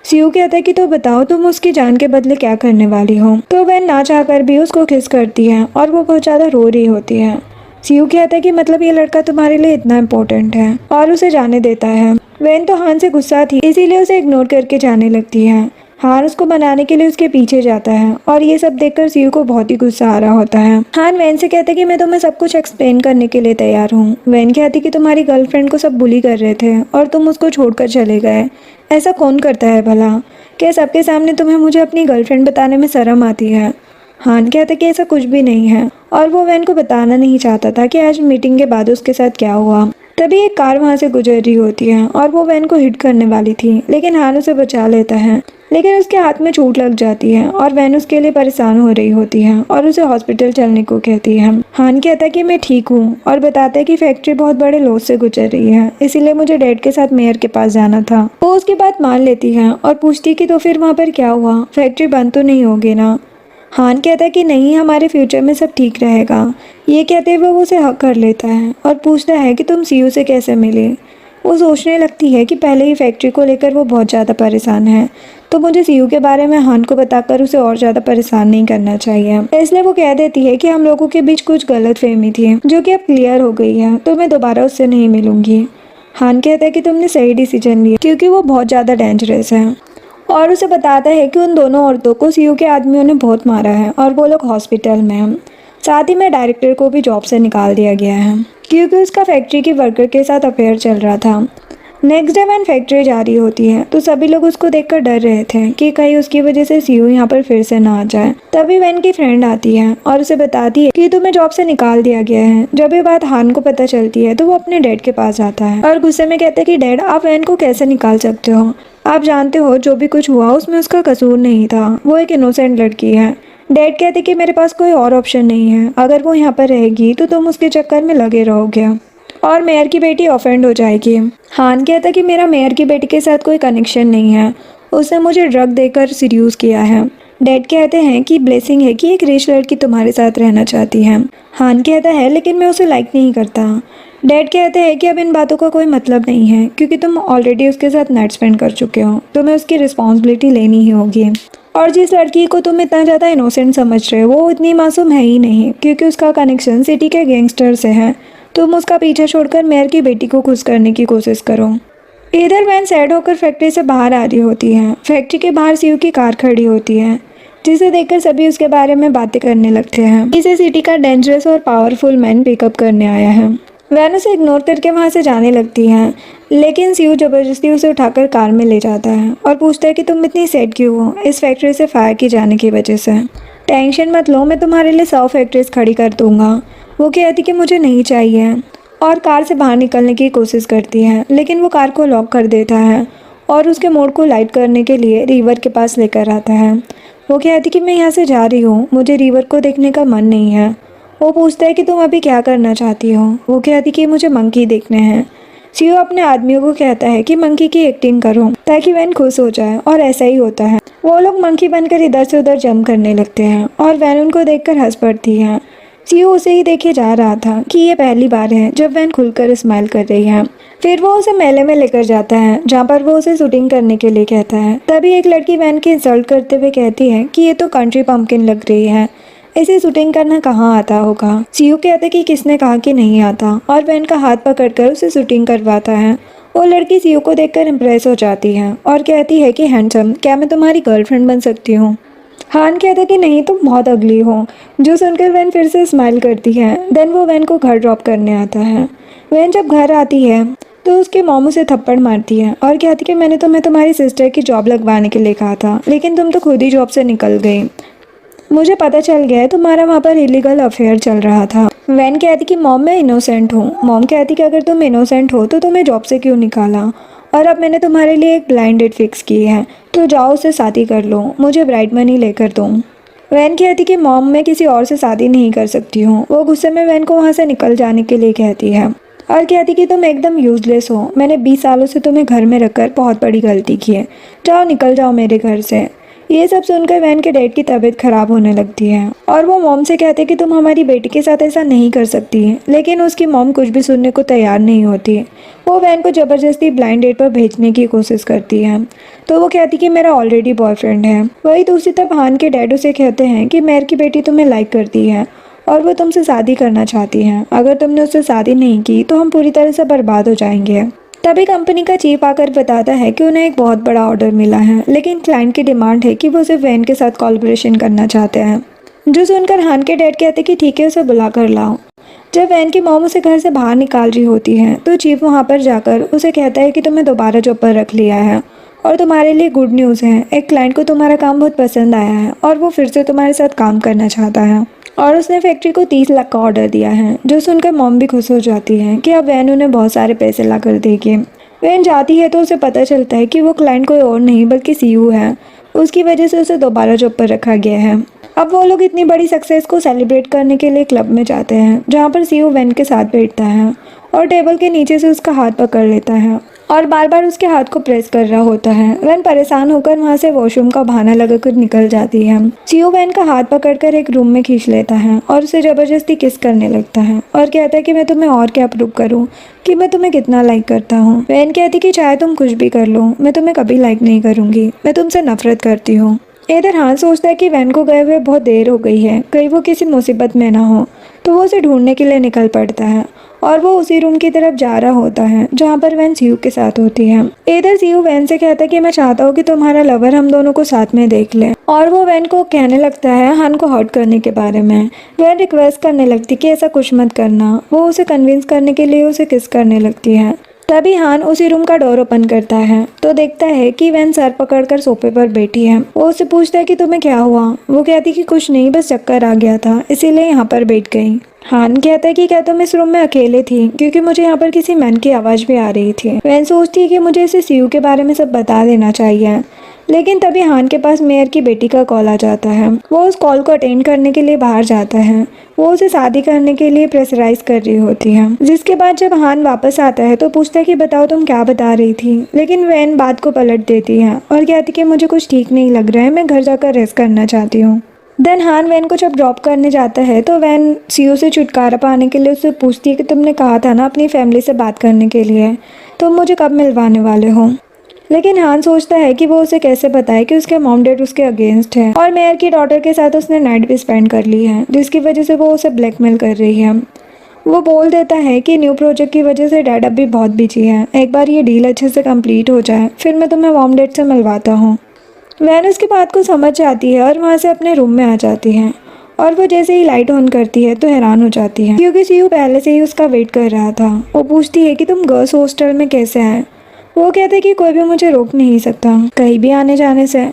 सीयू कहता है कि तो बताओ तुम उसकी जान के बदले क्या करने वाली हो, तो वैन ना चाहकर भी उसको किस करती है और वो बहुत ज़्यादा रो रही होती है। सीयू कहता है कि मतलब ये लड़का तुम्हारे लिए इतना इम्पोर्टेंट है, और उसे जाने देता है। वैन तो हान से गुस्सा थी इसीलिए उसे इग्नोर करके जाने लगती है। हान उसको बनाने के लिए उसके पीछे जाता है और ये सब देखकर सीयू को बहुत ही गुस्सा आ रहा होता है। हान वैन से कहते कि मैं तुम्हें सब कुछ एक्सप्लेन करने के लिए तैयार हूँ। वैन कहती कि तुम्हारी गर्लफ्रेंड को सब बुली कर रहे थे और तुम उसको छोड़कर चले गए। ऐसा कौन करता है भला? क्या सबके सामने तुम्हें मुझे अपनी गर्लफ्रेंड बताने में शर्म आती है? हान कहता कि ऐसा कुछ भी नहीं है, और वो वैन को बताना नहीं चाहता था कि आज मीटिंग के बाद उसके साथ क्या हुआ। तभी एक कार वहाँ से गुजर रही होती है और वो वैन को हिट करने वाली थी, लेकिन हान उसे बचा लेता है। लेकिन उसके हाथ में चोट लग जाती है और वैन उसके लिए परेशान हो रही होती है और उसे हॉस्पिटल चलने को कहती है। हान कहता है कि मैं ठीक हूँ और बताता है कि फैक्ट्री बहुत बड़े लॉस से गुजर रही है, इसीलिए मुझे डैड के साथ मेयर के पास जाना था। वो उसकी बात मान लेती है और पूछती कि तो फिर वहाँ पर क्या हुआ, फैक्ट्री बंद तो नहीं होगी ना? हान कहता है कि नहीं, हमारे फ्यूचर में सब ठीक रहेगा। ये कहते हुए वो उसे हक कर लेता है और पूछता है कि तुम सीयू से कैसे मिले। वो सोचने लगती है कि पहले ही फैक्ट्री को लेकर वो बहुत ज़्यादा परेशान है, तो मुझे सीयू के बारे में हान को बताकर उसे और ज़्यादा परेशान नहीं करना चाहिए। इसलिए वो कह देती है कि हम लोगों के बीच कुछ गलतफहमी थी जो कि अब क्लियर हो गई है, तो मैं दोबारा उससे नहीं मिलूंगी। हान कहता है कि तुमने सही डिसीजन लिया क्योंकि वो बहुत ज़्यादा डेंजरस है, और उसे बताता है कि उन दोनों औरतों को सीयू के आदमियों ने बहुत मारा है और वो लोग हॉस्पिटल में हैं। साथ ही में डायरेक्टर को भी जॉब से निकाल दिया गया है क्योंकि उसका फैक्ट्री की वर्कर के साथ अफेयर चल रहा था। नेक्स्ट डे वैन फैक्ट्री जा रही होती है तो सभी लोग उसको देखकर डर रहे थे कि कहीं उसकी वजह से सीयू यहाँ पर फिर से ना आ जाए। तभी वैन की फ्रेंड आती है और उसे बताती है कि तुम्हें जॉब से निकाल दिया गया है। जब ये बात हान को पता चलती है तो वो अपने डैड के पास आता है और गुस्से में कहते हैं कि डैड, आप वैन को कैसे निकाल सकते हो? आप जानते हो जो भी कुछ हुआ उसमें उसका कसूर नहीं था, वो एक इनोसेंट लड़की है। डैड कहते कि मेरे पास कोई और ऑप्शन नहीं है, अगर वो यहाँ पर रहेगी तो तुम उसके चक्कर में लगे रहोगे और मेयर की बेटी ऑफेंड हो जाएगी। हान कहता कि मेरा मेयर की बेटी के साथ कोई कनेक्शन नहीं है, उसने मुझे ड्रग देकर सीड्यूस किया है। डैड कहते हैं कि ब्लेसिंग है कि एक रिच लड़की तुम्हारे साथ रहना चाहती है। हान कहता है लेकिन मैं उसे लाइक नहीं करता। डैड कहते हैं कि अब इन बातों का कोई मतलब नहीं है क्योंकि तुम ऑलरेडी उसके साथ नाइट स्पेंड कर चुके हो, तुम्हें उसकी रिस्पॉन्सिबिलिटी लेनी ही होगी। और जिस लड़की को तुम इतना ज़्यादा इनोसेंट समझ रहे हो वो इतनी मासूम है ही नहीं क्योंकि उसका कनेक्शन सिटी के गैंगस्टर से है। तुम उसका पीछा छोड़कर मेयर की बेटी को खुश करने की कोशिश करो। इधर वैन सैड होकर फैक्ट्री से बाहर आ रही होती है। फैक्ट्री के बाहर सीयू की कार खड़ी होती है जिसे देखकर सभी उसके बारे में बातें करने लगते हैं। इसे सिटी का डेंजरस और पावरफुल मैन पिकअप करने आया है। वैन उसे इग्नोर करके वहाँ से जाने लगती है, लेकिन सीयू ज़बरदस्ती उसे उठाकर कार में ले जाता है और पूछता है कि तुम इतनी सैड क्यों हो इस फैक्ट्री से फायर की जाने की वजह से। टेंशन मत लो, मैं तुम्हारे लिए 100 फैक्ट्रीज खड़ी कर दूंगा। वो कहती कि मुझे नहीं चाहिए और कार से बाहर निकलने की कोशिश करती है, लेकिन वो कार को लॉक कर देता है और उसके मोड़ को लाइट करने के लिए रिवर के पास लेकर आता है। वो कहती कि मैं यहाँ से जा रही हूँ, मुझे रिवर को देखने का मन नहीं है। वो पूछता है कि तुम अभी क्या करना चाहती हो। वो कहती कि मुझे मंकी देखने हैं। सीयू अपने आदमियों को कहता है कि मंकी की एक्टिंग करो ताकि वैन खुश हो जाए, और ऐसा ही होता है। वो लोग मंकी बनकर इधर से उधर जंप करने लगते हैं और वैन उनको देखकर हंस पड़ती है। सीयू उसे ही देखे जा रहा था कि ये पहली बार है जब वैन खुलकर स्माइल कर रही है। फिर वो उसे मेले में लेकर जाता है जहाँ पर वो उसे शूटिंग करने के लिए कहता है। तभी एक लड़की वैन की इंसल्ट करते हुए कहती है कि ये तो कंट्री पंपकिन लग रही है, इसे शूटिंग करना कहाँ आता होगा। सीयू कहता है कि किसने कहा कि नहीं आता, और वैन का हाथ पकड़कर उसे शूटिंग करवाता है। वो लड़की सीयू को देखकर इम्प्रेस हो जाती है और कहती है कि हैंडसम, क्या मैं तुम्हारी गर्लफ्रेंड बन सकती हूँ। हान कहता है कि नहीं, तुम बहुत अगली हो। जो सुनकर वैन फिर से स्माइल करती है। देन वो वैन को घर ड्रॉप करने आता है। वैन जब घर आती है तो उसके मॉम उसे थप्पड़ मारती है और कहती कि मैंने तुम्हें तुम्हारी सिस्टर की जॉब लगवाने के लिए कहा था, लेकिन तुम तो खुद ही जॉब से निकल गई। मुझे पता चल गया है तुम्हारा वहाँ पर इलीगल अफेयर चल रहा था। वैन कहती कि मॉम मैं इनोसेंट हूँ। मॉम कहती कि अगर तुम इनोसेंट हो तो तुम्हें जॉब से क्यों निकाला, और अब मैंने तुम्हारे लिए एक ब्लाइंड डेट फिक्स की है, तो जाओ उससे शादी कर लो, मुझे ब्राइड मनी लेकर दो। वैन कहती कि मॉम मैं किसी और से शादी नहीं कर सकती हूँ। वो गुस्से में वैन को वहाँ से निकल जाने के लिए कहती है और कहती कि तुम एकदम यूजलेस हो, मैंने 20 सालों से तुम्हें घर में रखकर बहुत बड़ी गलती की है, जाओ निकल जाओ मेरे घर से। ये सब सुनकर वैन के डैड की तबीयत खराब होने लगती है और वो मॉम से कहते कि तुम हमारी बेटी के साथ ऐसा नहीं कर सकती, लेकिन उसकी मॉम कुछ भी सुनने को तैयार नहीं होती। वो वैन को ज़बरदस्ती ब्लाइंड डेट पर भेजने की कोशिश करती है, तो वो कहती कि मेरा ऑलरेडी बॉयफ्रेंड है। वही दूसरी तरफ हान के डैड उसे कहते हैं कि मेयर की बेटी तुम्हें लाइक करती है और वो तुमसे शादी करना चाहती हैं। अगर तुमने उससे शादी नहीं की तो हम पूरी तरह से बर्बाद हो जाएंगे। तभी कंपनी का चीफ आकर बताता है कि उन्हें एक बहुत बड़ा ऑर्डर मिला है, लेकिन क्लाइंट की डिमांड है कि वो सिर्फ वैन के साथ कोलैबोरेशन करना चाहते हैं। जो सुनकर हान के डैड कहते कि ठीक है, उसे बुला कर लाओ। जब वैन की मॉम उसे घर से बाहर निकाल रही होती है तो चीफ वहाँ पर जाकर उसे कहता है कि तुम्हें दोबारा जॉब पर रख लिया है और तुम्हारे लिए गुड न्यूज़ है, एक क्लाइंट को तुम्हारा काम बहुत पसंद आया है और वो फिर से तुम्हारे साथ काम करना चाहता है, और उसने फैक्ट्री को 30 लाख का ऑर्डर दिया है। जो सुनकर मॉम भी खुश हो जाती है कि अब वैन उन्हें बहुत सारे पैसे ला कर देगी। वैन जाती है तो उसे पता चलता है कि वो क्लाइंट कोई और नहीं बल्कि सीयू है। उसकी वजह से उसे दोबारा जॉब पर रखा गया है। अब वो लोग इतनी बड़ी सक्सेस को सेलिब्रेट करने के लिए क्लब में जाते हैं जहाँ पर सीयू वैन के साथ बैठता है और टेबल के नीचे से उसका हाथ पकड़ लेता है और बार बार उसके हाथ को प्रेस कर रहा होता है। वैन परेशान होकर वहाँ से वॉशरूम का बहाना लगाकर निकल जाती है। सीयू वैन का हाथ पकड़कर एक रूम में खींच लेता है और उसे जबरदस्ती किस करने लगता है और कहता है कि मैं तुम्हें और क्या प्रूव करूँ कि मैं तुम्हें कितना लाइक करता हूँ। वैन कहती कि चाहे तुम कुछ भी कर लो, मैं तुम्हें कभी लाइक नहीं करूँगी, मैं तुमसे नफरत करती हूँ। इधर हान सोचता है कि वैन को गए हुए बहुत देर हो गई है, कहीं वो किसी मुसीबत में ना हो, तो वो उसे ढूंढने के लिए निकल पड़ता है और वो उसी रूम की तरफ जा रहा होता है जहाँ पर वैन सीयू के साथ होती है। इधर सीयू वैन से कहता है कि मैं चाहता हूँ कि तुम्हारा लवर हम दोनों को साथ में देख ले, और वो वैन को कहने लगता है हान को हर्ट करने के बारे में। वैन रिक्वेस्ट करने लगती कि ऐसा कुछ मत करना। वो उसे कन्विंस करने के लिए उसे किस करने लगती है। तभी हान उसी रूम का डोर ओपन करता है तो देखता है कि वैन सर पकड़कर सोफे पर बैठी है। वो उससे पूछता है कि तुम्हें क्या हुआ। वो कहती कि कुछ नहीं, बस चक्कर आ गया था इसीलिए यहाँ पर बैठ गई। हान कहता है कि क्या तुम इस रूम में अकेले थी, क्योंकि मुझे यहाँ पर किसी मैन की आवाज़ भी आ रही थी। वैन सोचती है कि मुझे इसे सीयू के बारे में सब बता देना चाहिए, लेकिन तभी हान के पास मेयर की बेटी का कॉल आ जाता है। वो उस कॉल को अटेंड करने के लिए बाहर जाता है। वो उसे शादी करने के लिए प्रेशराइज कर रही होती है, जिसके बाद जब हान वापस आता है तो पूछता है कि बताओ तुम क्या बता रही थी, लेकिन वैन बात को पलट देती है और कहती कि मुझे कुछ ठीक नहीं लग रहा है, मैं घर जाकर रेस्ट करना चाहती हूँ। देन हान वैन को जब ड्रॉप करने जाता है तो वैन सीयू से छुटकारा पाने के लिए उससे पूछती है कि तुमने कहा था ना अपनी फैमिली से बात करने के लिए, तुम मुझे कब मिलवाने वाले हो। लेकिन हान सोचता है कि वो उसे कैसे बताए कि उसके मॉम डैड उसके अगेंस्ट है और मेयर की डॉटर के साथ उसने नाइट भी स्पेंड कर ली है, जिसकी वजह से वो उसे ब्लैकमेल कर रही है। वो बोल देता है कि न्यू प्रोजेक्ट की वजह से डैड अब भी बहुत बिजी है, एक बार ये डील अच्छे से कंप्लीट हो जाए फिर मैं तुम्हें मॉम डैड से मिलवाता हूँ। वैन उसकी बात को समझ जाती है और वहाँ से अपने रूम में आ जाती है, और वो जैसे ही लाइट ऑन करती है तो हैरान हो जाती है क्योंकि सीयू पहले से ही उसका वेट कर रहा था। वो पूछती है कि तुम गर्ल्स हॉस्टल में कैसे आए। वो कहते हैं कि कोई भी मुझे रोक नहीं सकता कहीं भी आने जाने से,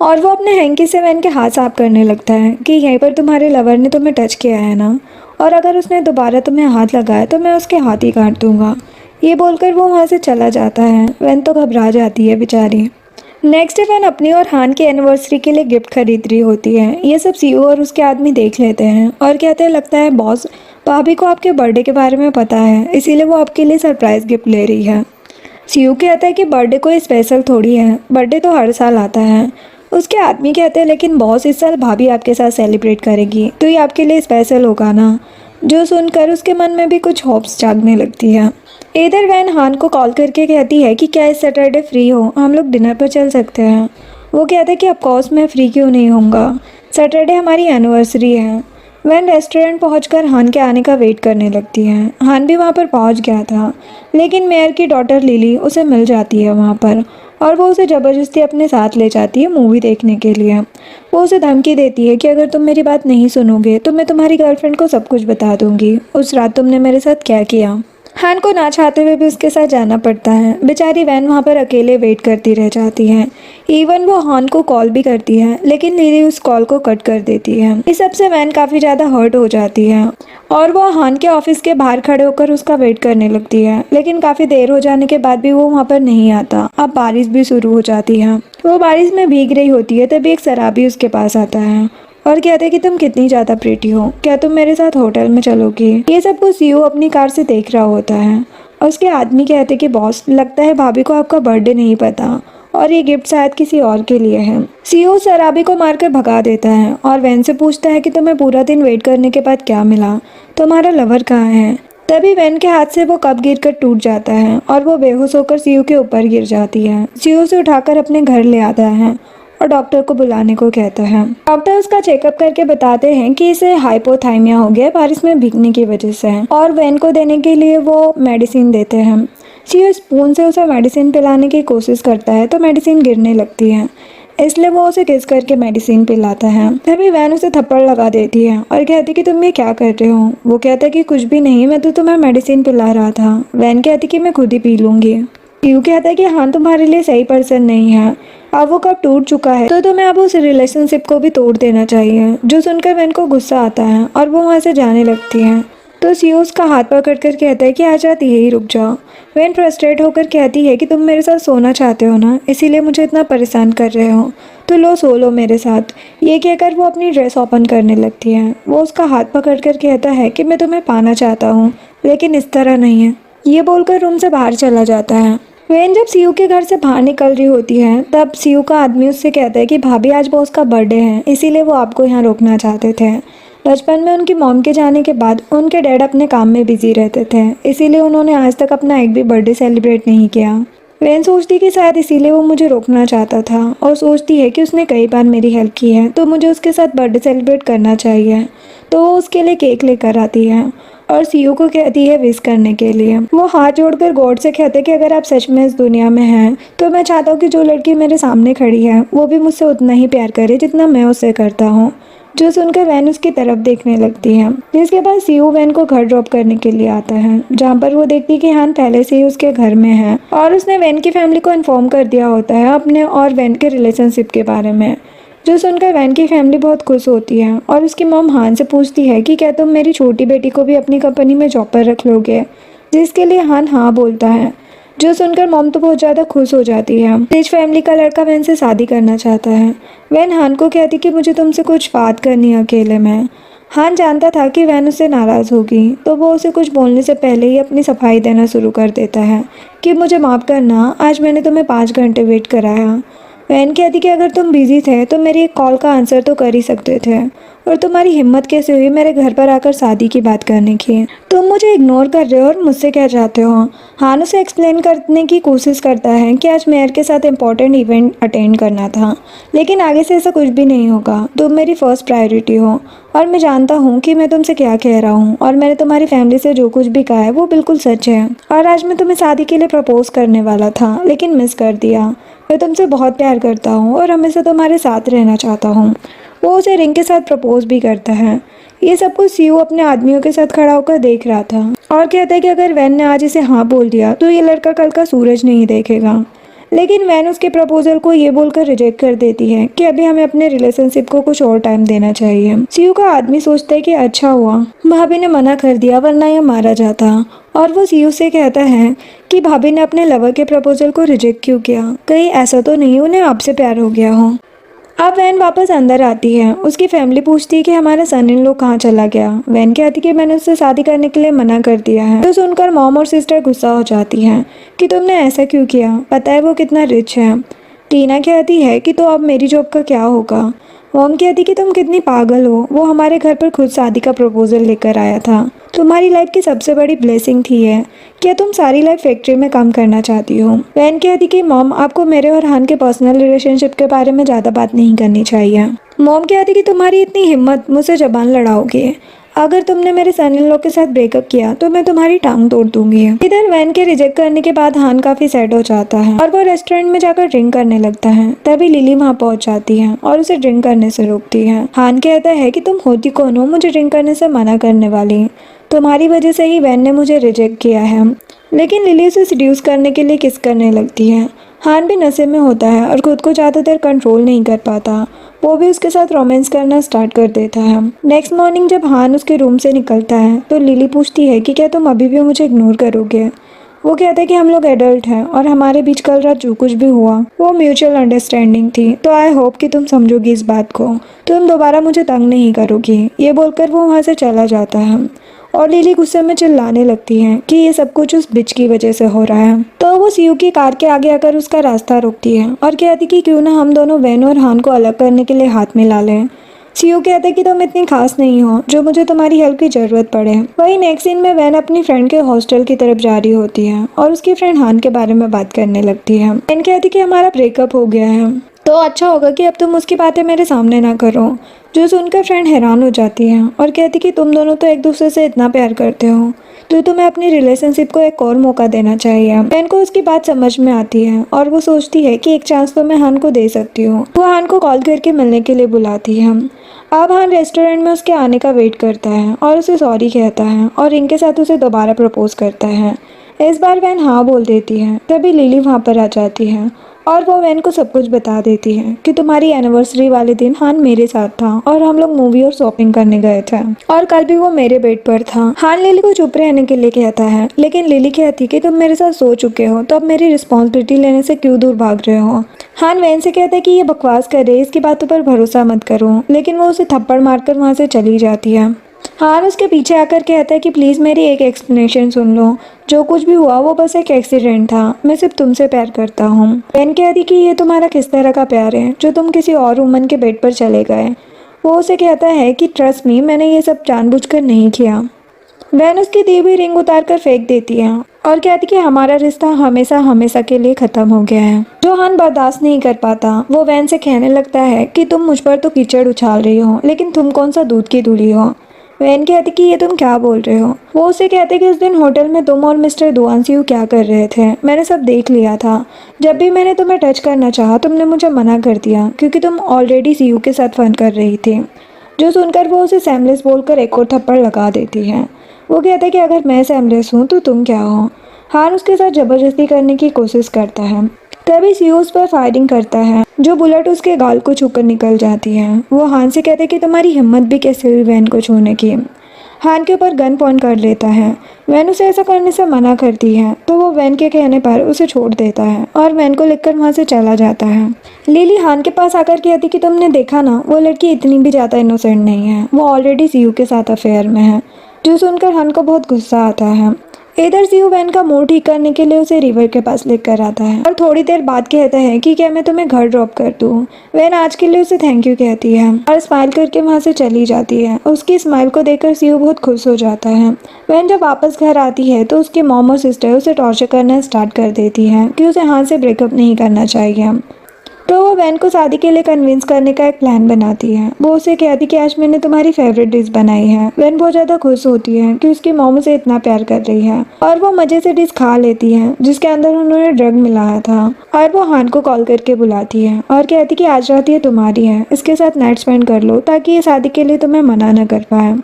और वो अपने हैंकी से वैन के हाथ साफ करने लगता है कि यहीं पर तुम्हारे लवर ने तुम्हें टच किया है ना, और अगर उसने दोबारा तुम्हें हाथ लगाया तो मैं उसके हाथ ही काट दूंगा। ये बोलकर वो वहाँ से चला जाता है। वैन तो घबरा जाती है बेचारी। नेक्स्ट डे वैन अपनी और हान की एनिवर्सरी के लिए गिफ्ट खरीद रही होती है। ये सब सीयू और उसके आदमी देख लेते हैं और कहते हैं लगता है बॉस भाभी को आपके बर्थडे के बारे में पता है, इसीलिए वो आपके लिए सरप्राइज गिफ्ट ले रही है। सीयू कहता है कि बर्थडे कोई स्पेशल थोड़ी है, बर्थडे तो हर साल आता है। उसके आदमी कहते हैं लेकिन बॉस इस साल भाभी आपके साथ सेलिब्रेट करेगी तो ये आपके लिए स्पेशल होगा ना। जो सुनकर उसके मन में भी कुछ होप्स जागने लगती है। इधर वैन हान को कॉल करके कहती है कि क्या इस सैटरडे फ्री हो, हम लोग डिनर पर चल सकते हैं। वो कहता है कि ऑफकोर्स मैं फ्री क्यों नहीं होऊंगा, सैटरडे हमारी एनिवर्सरी है। वैन रेस्टोरेंट पहुंचकर हान के आने का वेट करने लगती है। हान भी वहां पर पहुंच गया था, लेकिन मेयर की डॉटर लिली उसे मिल जाती है वहां पर और वो उसे ज़बरदस्ती अपने साथ ले जाती है मूवी देखने के लिए। वो उसे धमकी देती है कि अगर तुम मेरी बात नहीं सुनोगे तो मैं तुम्हारी गर्लफ्रेंड को सब कुछ बता दूंगी, उस रात तुमने मेरे साथ क्या किया। हान को ना चाहते हुए भी उसके साथ जाना पड़ता है। बेचारी वैन वहाँ पर अकेले वेट करती रह जाती है। इवन वो हान को कॉल भी करती है, लेकिन लिली उस कॉल को कट कर देती है। इस सब से वैन काफ़ी ज़्यादा हर्ट हो जाती है और वो हान के ऑफिस के बाहर खड़े होकर उसका वेट करने लगती है, लेकिन काफ़ी देर हो जाने के बाद भी वो वहाँ पर नहीं आता। अब बारिश भी शुरू हो जाती है। वो बारिश में भीग रही होती है, तभी एक शराबी उसके पास आता है और कहते हैं कि तुम कितनी ज़्यादा प्रीटी हो, क्या तुम मेरे साथ होटल में चलोगी। ये सब कुछ सीओ अपनी कार से देख रहा होता है और उसके आदमी कहते हैं कि बॉस, लगता है भाभी को आपका बर्थडे नहीं पता और ये गिफ्ट शायद किसी और के लिए है। सीओ शराबी को मारकर भगा देता है और वैन से पूछता है कि तुम्हें पूरा दिन वेट करने के बाद क्या मिला, तुम्हारा लवर कहाँ है। तभी वैन के हाथ से वो कप गिरकर टूट जाता है और वो बेहोश होकर सीओ के ऊपर गिर जाती है। सीओ से उठाकर अपने घर ले आता है और डॉक्टर को बुलाने को कहता है। डॉक्टर उसका चेकअप करके बताते हैं कि इसे हाइपोथाइमिया हो गया बारिश में भीगने की वजह से और वैन को देने के लिए वो मेडिसिन देते हैं। सीओ स्पून से उसे मेडिसिन पिलाने की कोशिश करता है तो मेडिसिन गिरने लगती है, इसलिए वो उसे किस करके मेडिसिन पिलाता है। तभी वैन उसे थप्पड़ लगा देती है और कहती कि तुम ये क्या कर रहे हो। वो कहता है कि कुछ भी नहीं, मैं तो तुम्हें मेडिसिन पिला रहा था। वैन कहती कि मैं खुद ही पी लूंगी। सीओ कहता है कि हाँ, तुम्हारे लिए सही पर्सन नहीं है, अब वो कब टूट चुका है तो तुम्हें अब उस रिलेशनशिप को भी तोड़ देना चाहिए। जो सुनकर वैन को गुस्सा आता है और वो वहाँ से जाने लगती है तो सीओ उसका हाथ पकड़ कर कहता है कि आ जाती यही रुक जाओ। वैन फ्रस्ट्रेट होकर कहती है कि तुम मेरे साथ सोना चाहते हो ना, इसीलिए मुझे इतना परेशान कर रहे हो, तो लो सो लो मेरे साथ। ये कहकर वो अपनी ड्रेस ओपन करने लगती है। वो उसका हाथ पकड़ कर कहता है कि मैं तुम्हें पाना चाहता हूँ, लेकिन इस तरह नहीं है। ये बोलकर रूम से बाहर चला जाता है। वैन जब सीयू के घर से बाहर निकल रही होती है तब सीयू का आदमी उससे कहता है कि भाभी आज बॉस का बर्थडे है, इसीलिए वो आपको यहाँ रोकना चाहते थे। बचपन में उनकी मॉम के जाने के बाद उनके डैड अपने काम में बिजी रहते थे, इसीलिए उन्होंने आज तक अपना एक भी बर्थडे सेलिब्रेट नहीं किया। वैन सोचती कि शायद इसीलिए वो मुझे रोकना चाहता था और सोचती है कि उसने कई बार मेरी हेल्प की है तो मुझे उसके साथ बर्थडे सेलिब्रेट करना चाहिए। तो वो उसके लिए केक लेकर आती है और सीयू को कहती है विश करने के लिए। वो हाथ जोड़कर गॉड से कहते कि अगर आप सच में इस दुनिया में हैं तो मैं चाहता हूँ कि जो लड़की मेरे सामने खड़ी है वो भी मुझसे उतना ही प्यार करे जितना मैं उससे करता हूँ। जो सुनकर वैन उसकी तरफ देखने लगती है। जिसके बाद सीयू वैन को घर ड्रॉप करने के लिए आता है, जहाँ पर वो देखती कि हान पहले से ही उसके घर में है और उसने वैन की फैमिली को इन्फॉर्म कर दिया होता है अपने और वैन के रिलेशनशिप के बारे में। जो सुनकर वैन की फैमिली बहुत खुश होती है और उसकी मॉम हान से पूछती है कि क्या तुम मेरी छोटी बेटी को भी अपनी कंपनी में जॉब पर रख लोगे, जिसके लिए हान हाँ बोलता है। जो सुनकर मॉम तो बहुत ज़्यादा खुश हो जाती है। रिच फैमिली का लड़का वैन से शादी करना चाहता है। वैन हान को कहती कि मुझे तुमसे कुछ बात करनी है अकेले में। हान जानता था कि वैन उससे नाराज़ होगी तो वो उसे कुछ बोलने से पहले ही अपनी सफाई देना शुरू कर देता है कि मुझे माफ़ करना, आज मैंने तुम्हें 5 घंटे वेट कराया। वैन कहती कि अगर तुम बिजी थे तो मेरी एक कॉल का आंसर तो कर ही सकते थे, और तुम्हारी हिम्मत कैसे हुई मेरे घर पर आकर शादी की बात करने की। तुम मुझे इग्नोर कर रहे हो और मुझसे क्या चाहते हो। हान उसे एक्सप्लेन करने की कोशिश करता है कि आज मेयर के साथ इम्पोर्टेंट इवेंट अटेंड करना था, लेकिन आगे से ऐसा कुछ भी नहीं होगा। तुम मेरी फर्स्ट प्रायोरिटी हो और मैं जानता हूँ कि मैं तुमसे क्या कह रहा हूँ, और मैंने तुम्हारी फैमिली से जो कुछ भी कहा है वो बिल्कुल सच है। और आज मैं तुम्हें शादी के लिए प्रपोज करने वाला था लेकिन मिस कर दिया। मैं तुमसे बहुत प्यार करता हूँ और हमेशा तुम्हारे साथ रहना चाहता हूँ। वो उसे रिंग के साथ प्रपोज भी करता है। ये सब कुछ सीयू अपने आदमियों के साथ खड़ा होकर देख रहा था और कहता है कि अगर वैन ने आज इसे हाँ बोल दिया तो ये लड़का कल का सूरज नहीं देखेगा। लेकिन वैन उसके प्रपोजल को ये बोलकर रिजेक्ट कर देती है कि अभी हमें अपने रिलेशनशिप को कुछ और टाइम देना चाहिए। सीयू का आदमी सोचता है कि अच्छा हुआ भाभी ने मना कर दिया, वरना यह मारा जाता। और वो सीयू से कहता है कि भाभी ने अपने लवर के प्रपोजल को रिजेक्ट क्यों किया, कहीं ऐसा तो नहीं उन्हें आपसे प्यार हो गया हो। अब वैन वापस अंदर आती है। उसकी फैमिली पूछती है कि हमारा सन इन लॉ कहाँ चला गया। वैन कहती कि मैंने उससे शादी करने के लिए मना कर दिया है। तो सुनकर मॉम और सिस्टर गुस्सा हो जाती हैं कि तुमने ऐसा क्यों किया, पता है वो कितना रिच है। टीना कहती है कि तो अब मेरी जॉब का क्या होगा। मॉम कहती कि तुम कितनी पागल हो, वो हमारे घर पर खुद शादी का प्रपोजल लेकर आया था। तुम्हारी लाइफ की सबसे बड़ी ब्लेसिंग थी है। क्या तुम सारी लाइफ फैक्ट्री में काम करना चाहती हो? वैन कहती कि मॉम आपको मेरे और हान के पर्सनल रिलेशनशिप के बारे में ज़्यादा बात नहीं करनी चाहिए। मॉम कहती कि तुम्हारी इतनी हिम्मत, मुझसे जबान लड़ाओगे। अगर तुमने मेरे सन इन लॉ के साथ ब्रेकअप किया तो मैं तुम्हारी टांग तोड़ दूंगी। इधर वैन के रिजेक्ट करने के बाद हान काफी सैड हो जाता है और वो रेस्टोरेंट में जाकर ड्रिंक करने लगता है। तभी लिली वहाँ पहुँच जाती है और उसे ड्रिंक करने से रोकती है। हान कहता है कि तुम होती कौन हो मुझे ड्रिंक करने से मना करने वाली? तुम्हारी वजह से ही वैन ने मुझे रिजेक्ट किया है। लेकिन लिली उसे सीड्यूस करने के लिए किस करने लगती है। हान भी नशे में होता है और खुद को ज़्यादा देर कंट्रोल नहीं कर पाता। वो भी उसके साथ रोमांस करना स्टार्ट कर देता है। नेक्स्ट मॉर्निंग जब हान उसके रूम से निकलता है तो लिली पूछती है कि क्या तुम अभी भी मुझे इग्नोर करोगे। वो कहता है कि हम लोग एडल्ट हैं और हमारे बीच कल रात जो कुछ भी हुआ वो म्यूचुअल अंडरस्टैंडिंग थी, तो आई होप कि तुम समझोगी इस बात को, तुम दोबारा मुझे तंग नहीं करोगी। ये बोलकर वो वहाँ से चला जाता है और लिली गुस्से में चिल्लाने लगती है कि ये सब कुछ उस बिच की वजह से हो रहा है। तो वो सीयू की कार के आगे आकर उसका रास्ता रोकती है और कहती कि क्यों ना हम दोनों वैन और हान को अलग करने के लिए हाथ मिला लें। सीयू कहते कि तुम इतनी खास नहीं हो जो मुझे तुम्हारी हेल्प की जरूरत पड़े। वही नेक्स्ट सीन में वैन अपनी फ्रेंड के हॉस्टल की तरफ जा रही होती है और उसकी फ्रेंड हान के बारे में बात करने लगती है। वैन कहती कि हमारा ब्रेकअप हो गया है तो अच्छा होगा कि अब तुम उसकी बातें मेरे सामने ना करो। जो सुनकर फ्रेंड हैरान हो जाती है और कहती कि तुम दोनों तो एक दूसरे से इतना प्यार करते हो तो तुम्हें अपनी रिलेशनशिप को एक और मौका देना चाहिए। वैन को उसकी बात समझ में आती है और वो सोचती है कि एक चांस तो मैं हान को दे सकती हूँ। वो हान को कॉल करके मिलने के लिए बुलाती है। अब हान रेस्टोरेंट में उसके आने का वेट करता है और उसे सॉरी कहता है और इनके साथ उसे दोबारा प्रपोज करता है। इस बार वैन हाँ बोल देती है। तभी लिली वहाँ पर आ जाती है और वो वैन को सब कुछ बता देती है कि तुम्हारी एनिवर्सरी वाले दिन हान मेरे साथ था और हम लोग मूवी और शॉपिंग करने गए थे और कल भी वो मेरे बेड पर था। हान लिली को चुप रहने के लिए कहता है लेकिन लिली कहती कि तुम मेरे साथ सो चुके हो तो अब मेरी रिस्पॉन्सिबिलिटी लेने से क्यों दूर भाग रहे हो। हान वैन से कहता है कि ये बकवास करे, इसकी बातों पर भरोसा मत करो, लेकिन वो उसे थप्पड़ मारकर वहाँ से चली जाती है। हान उसके पीछे आकर कहता है कि प्लीज़ मेरी एक एक्सप्लेनेशन सुन लो, जो कुछ भी हुआ वो बस एक एक्सीडेंट था, मैं सिर्फ तुमसे प्यार करता हूँ। वैन कहती कि ये तुम्हारा किस तरह का प्यार है जो तुम किसी और वुमन के बेड पर चले गए। वो उसे कहता है कि ट्रस्ट मी, मैंने ये सब जानबूझकर नहीं किया। वैन उसकी दी हुई रिंग उतार कर फेंक देती है और कहती कि हमारा रिश्ता हमेशा हमेशा के लिए ख़त्म हो गया है। जो हान बर्दाश्त नहीं कर पाता वो वैन से कहने लगता है कि तुम मुझ पर तो कीचड़ उछाल रही हो लेकिन तुम कौन सा दूध की धुली हो। वैन कहती कि ये तुम क्या बोल रहे हो। वो उसे कहते कि उस दिन होटल में तुम और मिस्टर दुआनसियू क्या कर रहे थे, मैंने सब देख लिया था। जब भी मैंने तुम्हें टच करना चाहा तुमने मुझे मना कर दिया क्योंकि तुम ऑलरेडी सीयू के साथ फन कर रही थी। जो सुनकर वो उसे सैमलेस बोलकर एक और थप्पड़ लगा देती है। वो कहता है कि अगर मैं सैमलेस हूँ तो तुम क्या हो। हान उसके साथ ज़बरदस्ती करने की कोशिश करता है। तभी सीयू उस पर फायरिंग करता है जो बुलेट उसके गाल को छूकर निकल जाती है। वो हान से कहते कि तुम्हारी हिम्मत भी कैसे हुई वैन को छूने की। हान के ऊपर गन पॉइंट कर लेता है। वैन उसे ऐसा करने से मना करती है तो वो वैन के कहने पर उसे छोड़ देता है और वैन को लेकर वहाँ से चला जाता है। लिली हान के पास आकर कहती कि तुमने देखा ना, वो लड़की इतनी भी ज़्यादा इनोसेंट नहीं है, वो ऑलरेडी सीयू के साथ अफेयर में है। जो सुनकर हान को बहुत गुस्सा आता है। इधर सीयू वैन का मूड ठीक करने के लिए उसे रिवर के पास लेकर आता है और थोड़ी देर बाद कहता है कि क्या मैं तुम्हें घर ड्रॉप कर दूँ। वैन आज के लिए उसे थैंक यू कहती है और स्माइल करके वहाँ से चली जाती है। उसकी स्माइल को देखकर सीयू बहुत खुश हो जाता है। वैन जब वापस घर आती है तो उसके मॉम और सिस्टर उसे टॉर्चर करना स्टार्ट कर देती है कि उसे हान से ब्रेकअप नहीं करना चाहिए। तो वो वैन को शादी के लिए कन्विंस करने का एक प्लान बनाती है। वो उसे कहती कि आज मैंने तुम्हारी फेवरेट डिश बनाई है। वैन बहुत ज़्यादा खुश होती है कि उसकी मॉम उसे इतना प्यार कर रही है और वो मज़े से डिश खा लेती है जिसके अंदर उन्होंने ड्रग मिलाया था। और वो हान को कॉल करके बुलाती है और कहती कि आज रात ये तुम्हारी है, इसके साथ नाइट स्पेंड कर लो ताकि ये शादी के लिए तुम्हें मना न कर पाए।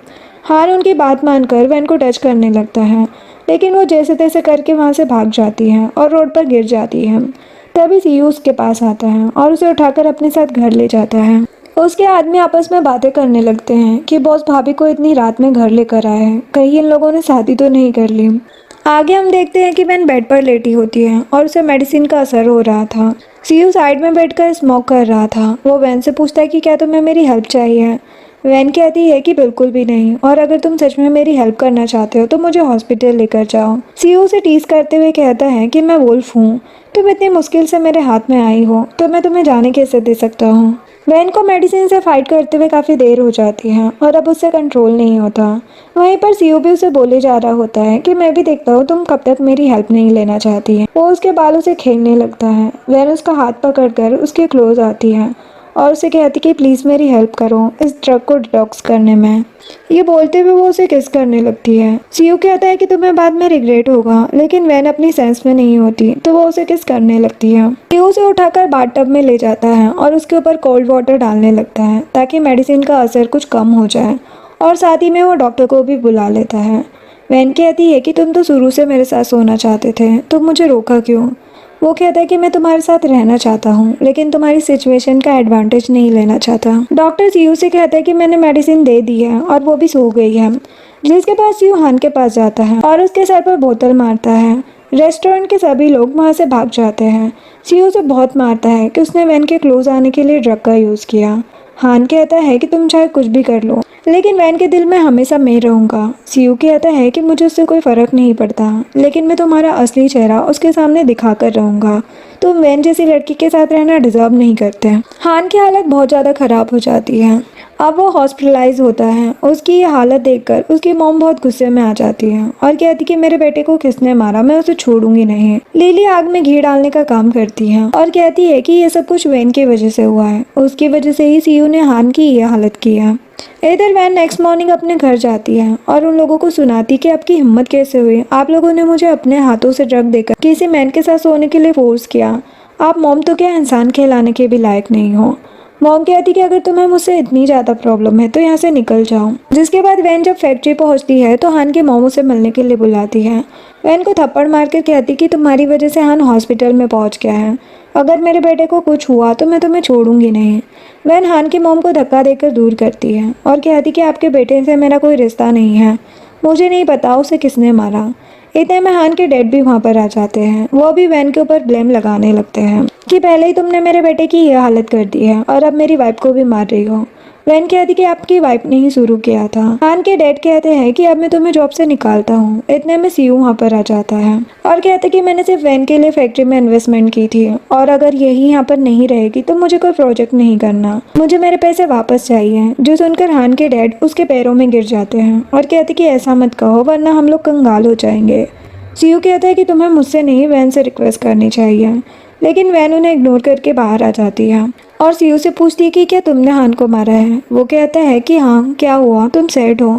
हान उनकी बात मानकर वैन को टच करने लगता है लेकिन वो जैसे तैसे करके वहाँ से भाग जाती है और रोड पर गिर जाती है। तभी सीयू उसके पास आता है और उसे उठाकर अपने साथ घर ले जाता है। उसके आदमी आपस में बातें करने लगते हैं कि बॉस भाभी को इतनी रात में घर लेकर आए हैं, कहीं इन लोगों ने शादी तो नहीं कर ली। आगे हम देखते हैं कि वैन बेड पर लेटी होती है और उसे मेडिसिन का असर हो रहा था। सीयू साइड में बैठकर स्मोक कर रहा था। वो वैन से पूछता है कि क्या तुम्हें मेरी हेल्प चाहिए। वैन कहती है कि बिल्कुल भी नहीं, और अगर तुम सच में मेरी हेल्प करना चाहते हो तो मुझे हॉस्पिटल लेकर जाओ। सीयू उसे टीज करते हुए कहता है कि मैं वुल्फ हूँ, तुम इतनी मुश्किल से मेरे हाथ में आई हो तो मैं तुम्हें जाने कैसे दे सकता हूँ। वैन को मेडिसिन से फाइट करते हुए काफ़ी देर हो जाती है और अब उससे कंट्रोल नहीं होता। वहीं पर सीयू भी उसे बोले जा रहा होता है कि मैं भी देखता हूँ तुम कब तक मेरी हेल्प नहीं लेना चाहती है। वो उसके बालों से खेलने लगता है। वैन उसका हाथ पकड़कर उसके क्लोज आती है और उसे कहती कि प्लीज़ मेरी हेल्प करो इस ड्रग को डिटॉक्स करने में। ये बोलते हुए वो उसे किस करने लगती है। सीयू कहता है कि तुम्हें बाद में रिग्रेट होगा, लेकिन वैन अपनी सेंस में नहीं होती तो वो उसे किस करने लगती है। सीयू उसे उठाकर बाथटब में ले जाता है और उसके ऊपर कोल्ड वाटर डालने लगता है ताकि मेडिसिन का असर कुछ कम हो जाए, और साथ ही में वो डॉक्टर को भी बुला लेता है। वैन कहती है कि तुम तो शुरू से मेरे साथ सोना चाहते थे, तुम मुझे रोका क्यों। वो कहता है कि मैं तुम्हारे साथ रहना चाहता हूँ, लेकिन तुम्हारी सिचुएशन का एडवांटेज नहीं लेना चाहता। डॉक्टर सीयू से कहता है कि मैंने मेडिसिन दे दी है और वो भी सो गई है, जिसके पास सीयू हान के पास जाता है और उसके सर पर बोतल मारता है। रेस्टोरेंट के सभी लोग वहाँ से भाग जाते हैं। सीयू उसे बहुत मारता है कि उसने वैन के क्लोज आने के लिए ड्रग का यूज़ किया। हान कहता है कि तुम चाहे कुछ भी कर लो, लेकिन वैन के दिल में हमेशा मैं रहूँगा। सीयू कहता है कि मुझे उससे कोई फ़र्क नहीं पड़ता, लेकिन मैं तुम्हारा असली चेहरा उसके सामने दिखा कर रहूँगा। तुम वैन जैसी लड़की के साथ रहना डिजर्व नहीं करते। हान की हालत बहुत ज़्यादा ख़राब हो जाती है। अब वो हॉस्पिटलाइज होता है। उसकी ये हालत देखकर उसकी मॉम बहुत गुस्से में आ जाती है और कहती कि मेरे बेटे को किसने मारा, मैं उसे छोड़ूंगी नहीं। लिली आग में घी डालने का काम करती है और कहती है कि ये सब कुछ वैन की वजह से हुआ है, उसकी वजह से ही सीयू ने हान की ये हालत की है। इधर वैन नेक्स्ट मॉर्निंग अपने घर जाती है और उन लोगों को सुनाती कि आपकी हिम्मत कैसे हुई, आप लोगों ने मुझे अपने हाथों से ड्रग देकर किसी मैन के साथ सोने के लिए फोर्स किया। आप मॉम तो क्या इंसान कहलाने के भी लायक नहीं हो। मॉम कहती कि अगर तुम्हें मुझसे इतनी ज़्यादा प्रॉब्लम है तो यहाँ से निकल जाओ। जिसके बाद वैन जब फैक्ट्री पहुँचती है तो हान के मॉम उसे मिलने के लिए बुलाती है। वैन को थप्पड़ मारकर कहती कि तुम्हारी वजह से हान हॉस्पिटल में पहुँच गया है, अगर मेरे बेटे को कुछ हुआ तो मैं तुम्हें छोड़ूंगी नहीं। वैन हान की मॉम को धक्का देकर दूर करती है और कहती कि आपके बेटे से मेरा कोई रिश्ता नहीं है, मुझे नहीं पता उसे किसने मारा। इतने में हान के डैड भी वहाँ पर आ जाते हैं। वो भी वैन के ऊपर ब्लेम लगाने लगते हैं कि पहले ही तुमने मेरे बेटे की यह हालत कर दी है और अब मेरी वाइफ को भी मार रही हो। वैन कहती कि आपकी वाइफ ने ही शुरू किया था। हान के डैड कहते हैं कि अब मैं तुम्हें जॉब से निकालता हूँ। इतने में सीयू वहाँ पर आ जाता है और कहते कि मैंने सिर्फ वैन के लिए फैक्ट्री में इन्वेस्टमेंट की थी और अगर यही यहाँ पर नहीं रहेगी तो मुझे कोई प्रोजेक्ट नहीं करना, मुझे मेरे पैसे वापस चाहिए। जो सुनकर हान के डैड उसके पैरों में गिर जाते हैं और कहते कि ऐसा मत कहो वरना हम लोग कंगाल हो जाएंगे। सीयू कहता है कि तुम्हें मुझसे नहीं वैन से रिक्वेस्ट करनी चाहिए, लेकिन वैन उन्हें इग्नोर करके बाहर आ जाती है और सीयू से पूछती है कि क्या तुमने हान को मारा है। वो कहता है कि हाँ, क्या हुआ, तुम सैड हो।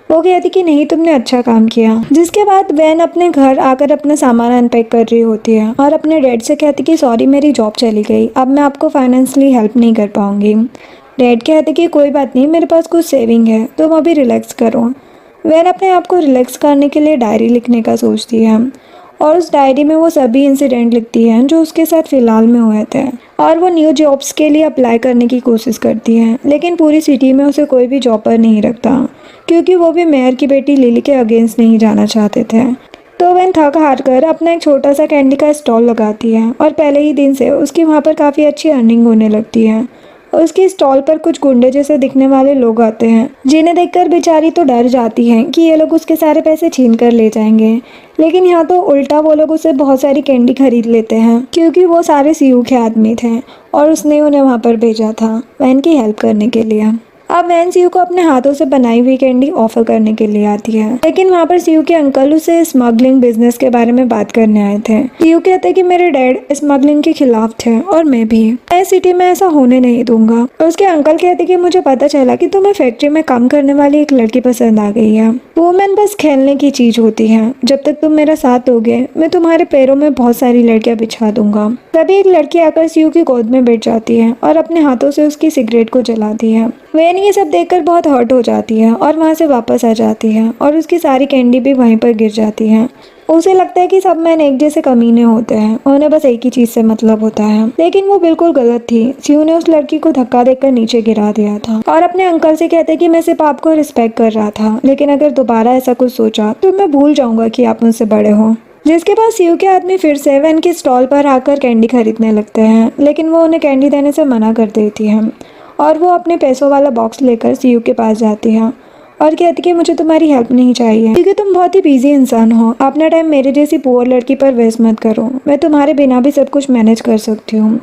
वो कहती कि नहीं, तुमने अच्छा काम किया। जिसके बाद वैन अपने घर आकर अपना सामान अनपैक कर रही होती है और अपने डैड से कहती कि सॉरी मेरी जॉब चली गई, अब मैं आपको फाइनेंशियली हेल्प नहीं कर पाऊंगी। डैड कहते कि कोई बात नहीं, मेरे पास कुछ सेविंग है, तुम अभी रिलैक्स करो। वैन अपने आप को रिलैक्स करने के लिए डायरी लिखने का सोचती है और उस डायरी में वो सभी इंसिडेंट लिखती है जो उसके साथ फ़िलहाल में हुए थे, और वो न्यू जॉब्स के लिए अप्लाई करने की कोशिश करती है, लेकिन पूरी सिटी में उसे कोई भी जॉब पर नहीं रखता क्योंकि वो भी मेयर की बेटी लिली के अगेंस्ट नहीं जाना चाहते थे। तो वैन थक हार कर अपना एक छोटा सा कैंडी का स्टॉल लगाती है और पहले ही दिन से उसकी वहाँ पर काफ़ी अच्छी अर्निंग होने लगती है। उसके स्टॉल पर कुछ गुंडे जैसे दिखने वाले लोग आते हैं, जिन्हें देखकर बेचारी तो डर जाती है कि ये लोग उसके सारे पैसे छीन कर ले जाएंगे, लेकिन यहाँ तो उल्टा वो लोग उससे बहुत सारी कैंडी खरीद लेते हैं क्योंकि वो सारे सीयू के आदमी थे और उसने उन्हें वहाँ पर भेजा था वैन की हेल्प करने के लिए। अब वैन सीयू को अपने हाथों से बनाई हुई कैंडी ऑफर करने के लिए आती है, लेकिन वहाँ पर सीयू के अंकल उसे स्मगलिंग बिजनेस के बारे में बात करने आए थे। सीयू कहते कि मेरे डैड स्मगलिंग के खिलाफ थे और मैं भी, मैं सिटी में ऐसा होने नहीं दूंगा। उसके अंकल कहते कि मुझे पता चला कि तुम्हें फैक्ट्री में काम करने वाली एक लड़की पसंद आ गई है। वुमेन बस खेलने की चीज होती है, जब तक तुम मेरा साथ दोगे मैं तुम्हारे पैरों में बहुत सारी लड़कियां बिछा दूंगा। तभी एक लड़की आकर सीयू की गोद में बैठ जाती है और अपने हाथों से उसकी सिगरेट को जलाती है। वैन ये सब देखकर बहुत हर्ट हो जाती है और वहाँ से वापस आ जाती है और उसकी सारी कैंडी भी वहीं पर गिर जाती है। उसे लगता है कि सब मैन एक जैसे कमीने होते हैं, उन्हें बस एक ही चीज से मतलब होता है, लेकिन वो बिल्कुल गलत थी। सीयू ने उस लड़की को धक्का देकर नीचे गिरा दिया था और अपने अंकल से कहते कि मैं सिर्फ आपको रिस्पेक्ट कर रहा था, लेकिन अगर दोबारा ऐसा कुछ सोचा तो मैं भूल जाऊंगा कि आप मुझसे बड़े हो। जिसके बाद सीयू के आदमी फिर से वैन के स्टॉल पर आकर कैंडी खरीदने लगते हैं, लेकिन वो उन्हें कैंडी देने से मना कर देती है और वो अपने पैसों वाला बॉक्स लेकर सीयू के पास जाती है और कहती कि मुझे तुम्हारी हेल्प नहीं चाहिए क्योंकि तुम बहुत ही बिजी इंसान हो। अपना टाइम मेरे जैसी पुअर लड़की पर वेस्ट मत करो, मैं तुम्हारे बिना भी सब कुछ मैनेज कर सकती हूँ।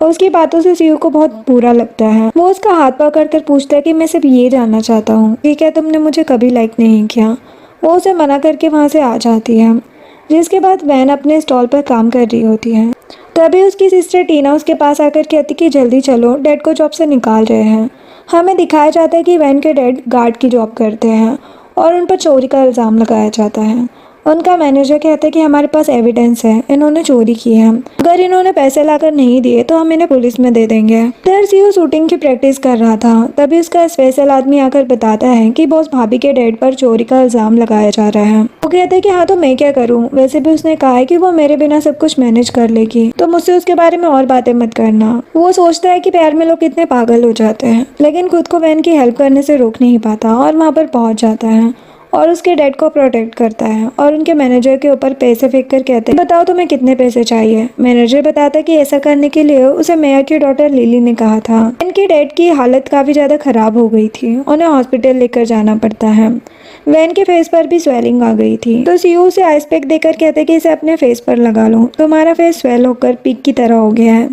और उसकी बातों से सीयू को बहुत बुरा लगता है। वो उसका हाथ पकड़ कर पूछता है कि मैं सिर्फ ये जानना चाहता हूँ कि क्या तुमने मुझे कभी लाइक नहीं किया। वो उसे मना करके वहाँ से आ जाती है, जिसके बाद वैन अपने स्टॉल पर काम कर रही होती है। तभी उसकी सिस्टर टीना उसके पास आकर कहती कि जल्दी चलो, डैड को जॉब से निकाल रहे हैं। हमें दिखाया जाता है कि वैन के डैड गार्ड की जॉब करते हैं और उन पर चोरी का इल्ज़ाम लगाया जाता है। उनका मैनेजर कहता है कि हमारे पास एविडेंस है, इन्होंने चोरी की है, अगर इन्होंने पैसे लाकर नहीं दिए तो हम इन्हें पुलिस में दे देंगे। इधर सीयू शूटिंग की प्रैक्टिस कर रहा था, तभी उसका स्पेशल आदमी आकर बताता है कि बॉस भाभी के डैड पर चोरी का इल्ज़ाम लगाया जा रहा है। वो कहते हैं कि हाँ तो मैं क्या करूँ, वैसे भी उसने कहा है कि वो मेरे बिना सब कुछ मैनेज कर लेगी, तो मुझसे उसके बारे में और बातें मत करना। वो सोचता है कि प्यार में लोग कितने पागल हो जाते हैं, लेकिन खुद को वैन की हेल्प करने से रोक नहीं पाता और वहाँ पर पहुँच जाता है और उसके डैड को प्रोटेक्ट करता है और उनके मैनेजर के ऊपर पैसे फेंक कर कहते हैं बताओ तुम्हें कितने पैसे चाहिए। मैनेजर बताता है कि ऐसा करने के लिए उसे मेयर की डॉटर लिली ने कहा था। इनके डैड की हालत काफ़ी ज़्यादा ख़राब हो गई थी, उन्हें हॉस्पिटल लेकर जाना पड़ता है। वैन के फेस पर भी स्वेलिंग आ गई थी, तो सीयू उसे आइस पैक देकर कहते कि इसे अपने फेस पर लगा लो, तुम्हारा फेस स्वेल होकर पिग की तरह हो गया है।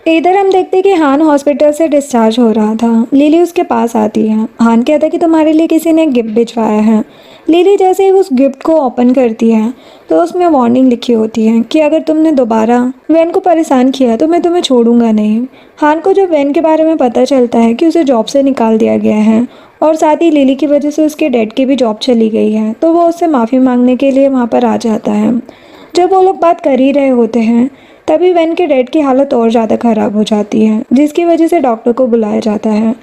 इधर हम देखते कि हान हॉस्पिटल से डिस्चार्ज हो रहा था। लिली उसके पास आती है। हान कहता है कि तुम्हारे लिए किसी ने गिफ्ट भिजवाया है। लिली जैसे ही उस गिफ्ट को ओपन करती है तो उसमें वार्निंग लिखी होती है कि अगर तुमने दोबारा वैन को परेशान किया तो मैं तुम्हें छोड़ूंगा नहीं। हान को जब वैन के बारे में पता चलता है कि उसे जॉब से निकाल दिया गया है और साथ ही लिली की वजह से उसके डैड की भी जॉब चली गई है, तो वो उससे माफ़ी मांगने के लिए वहाँ पर आ जाता है। जब वो लोग बात कर ही रहे होते हैं तभी वैन के डैड की हालत और ज़्यादा ख़राब हो जाती है, जिसकी वजह से डॉक्टर को बुलाया जाता है।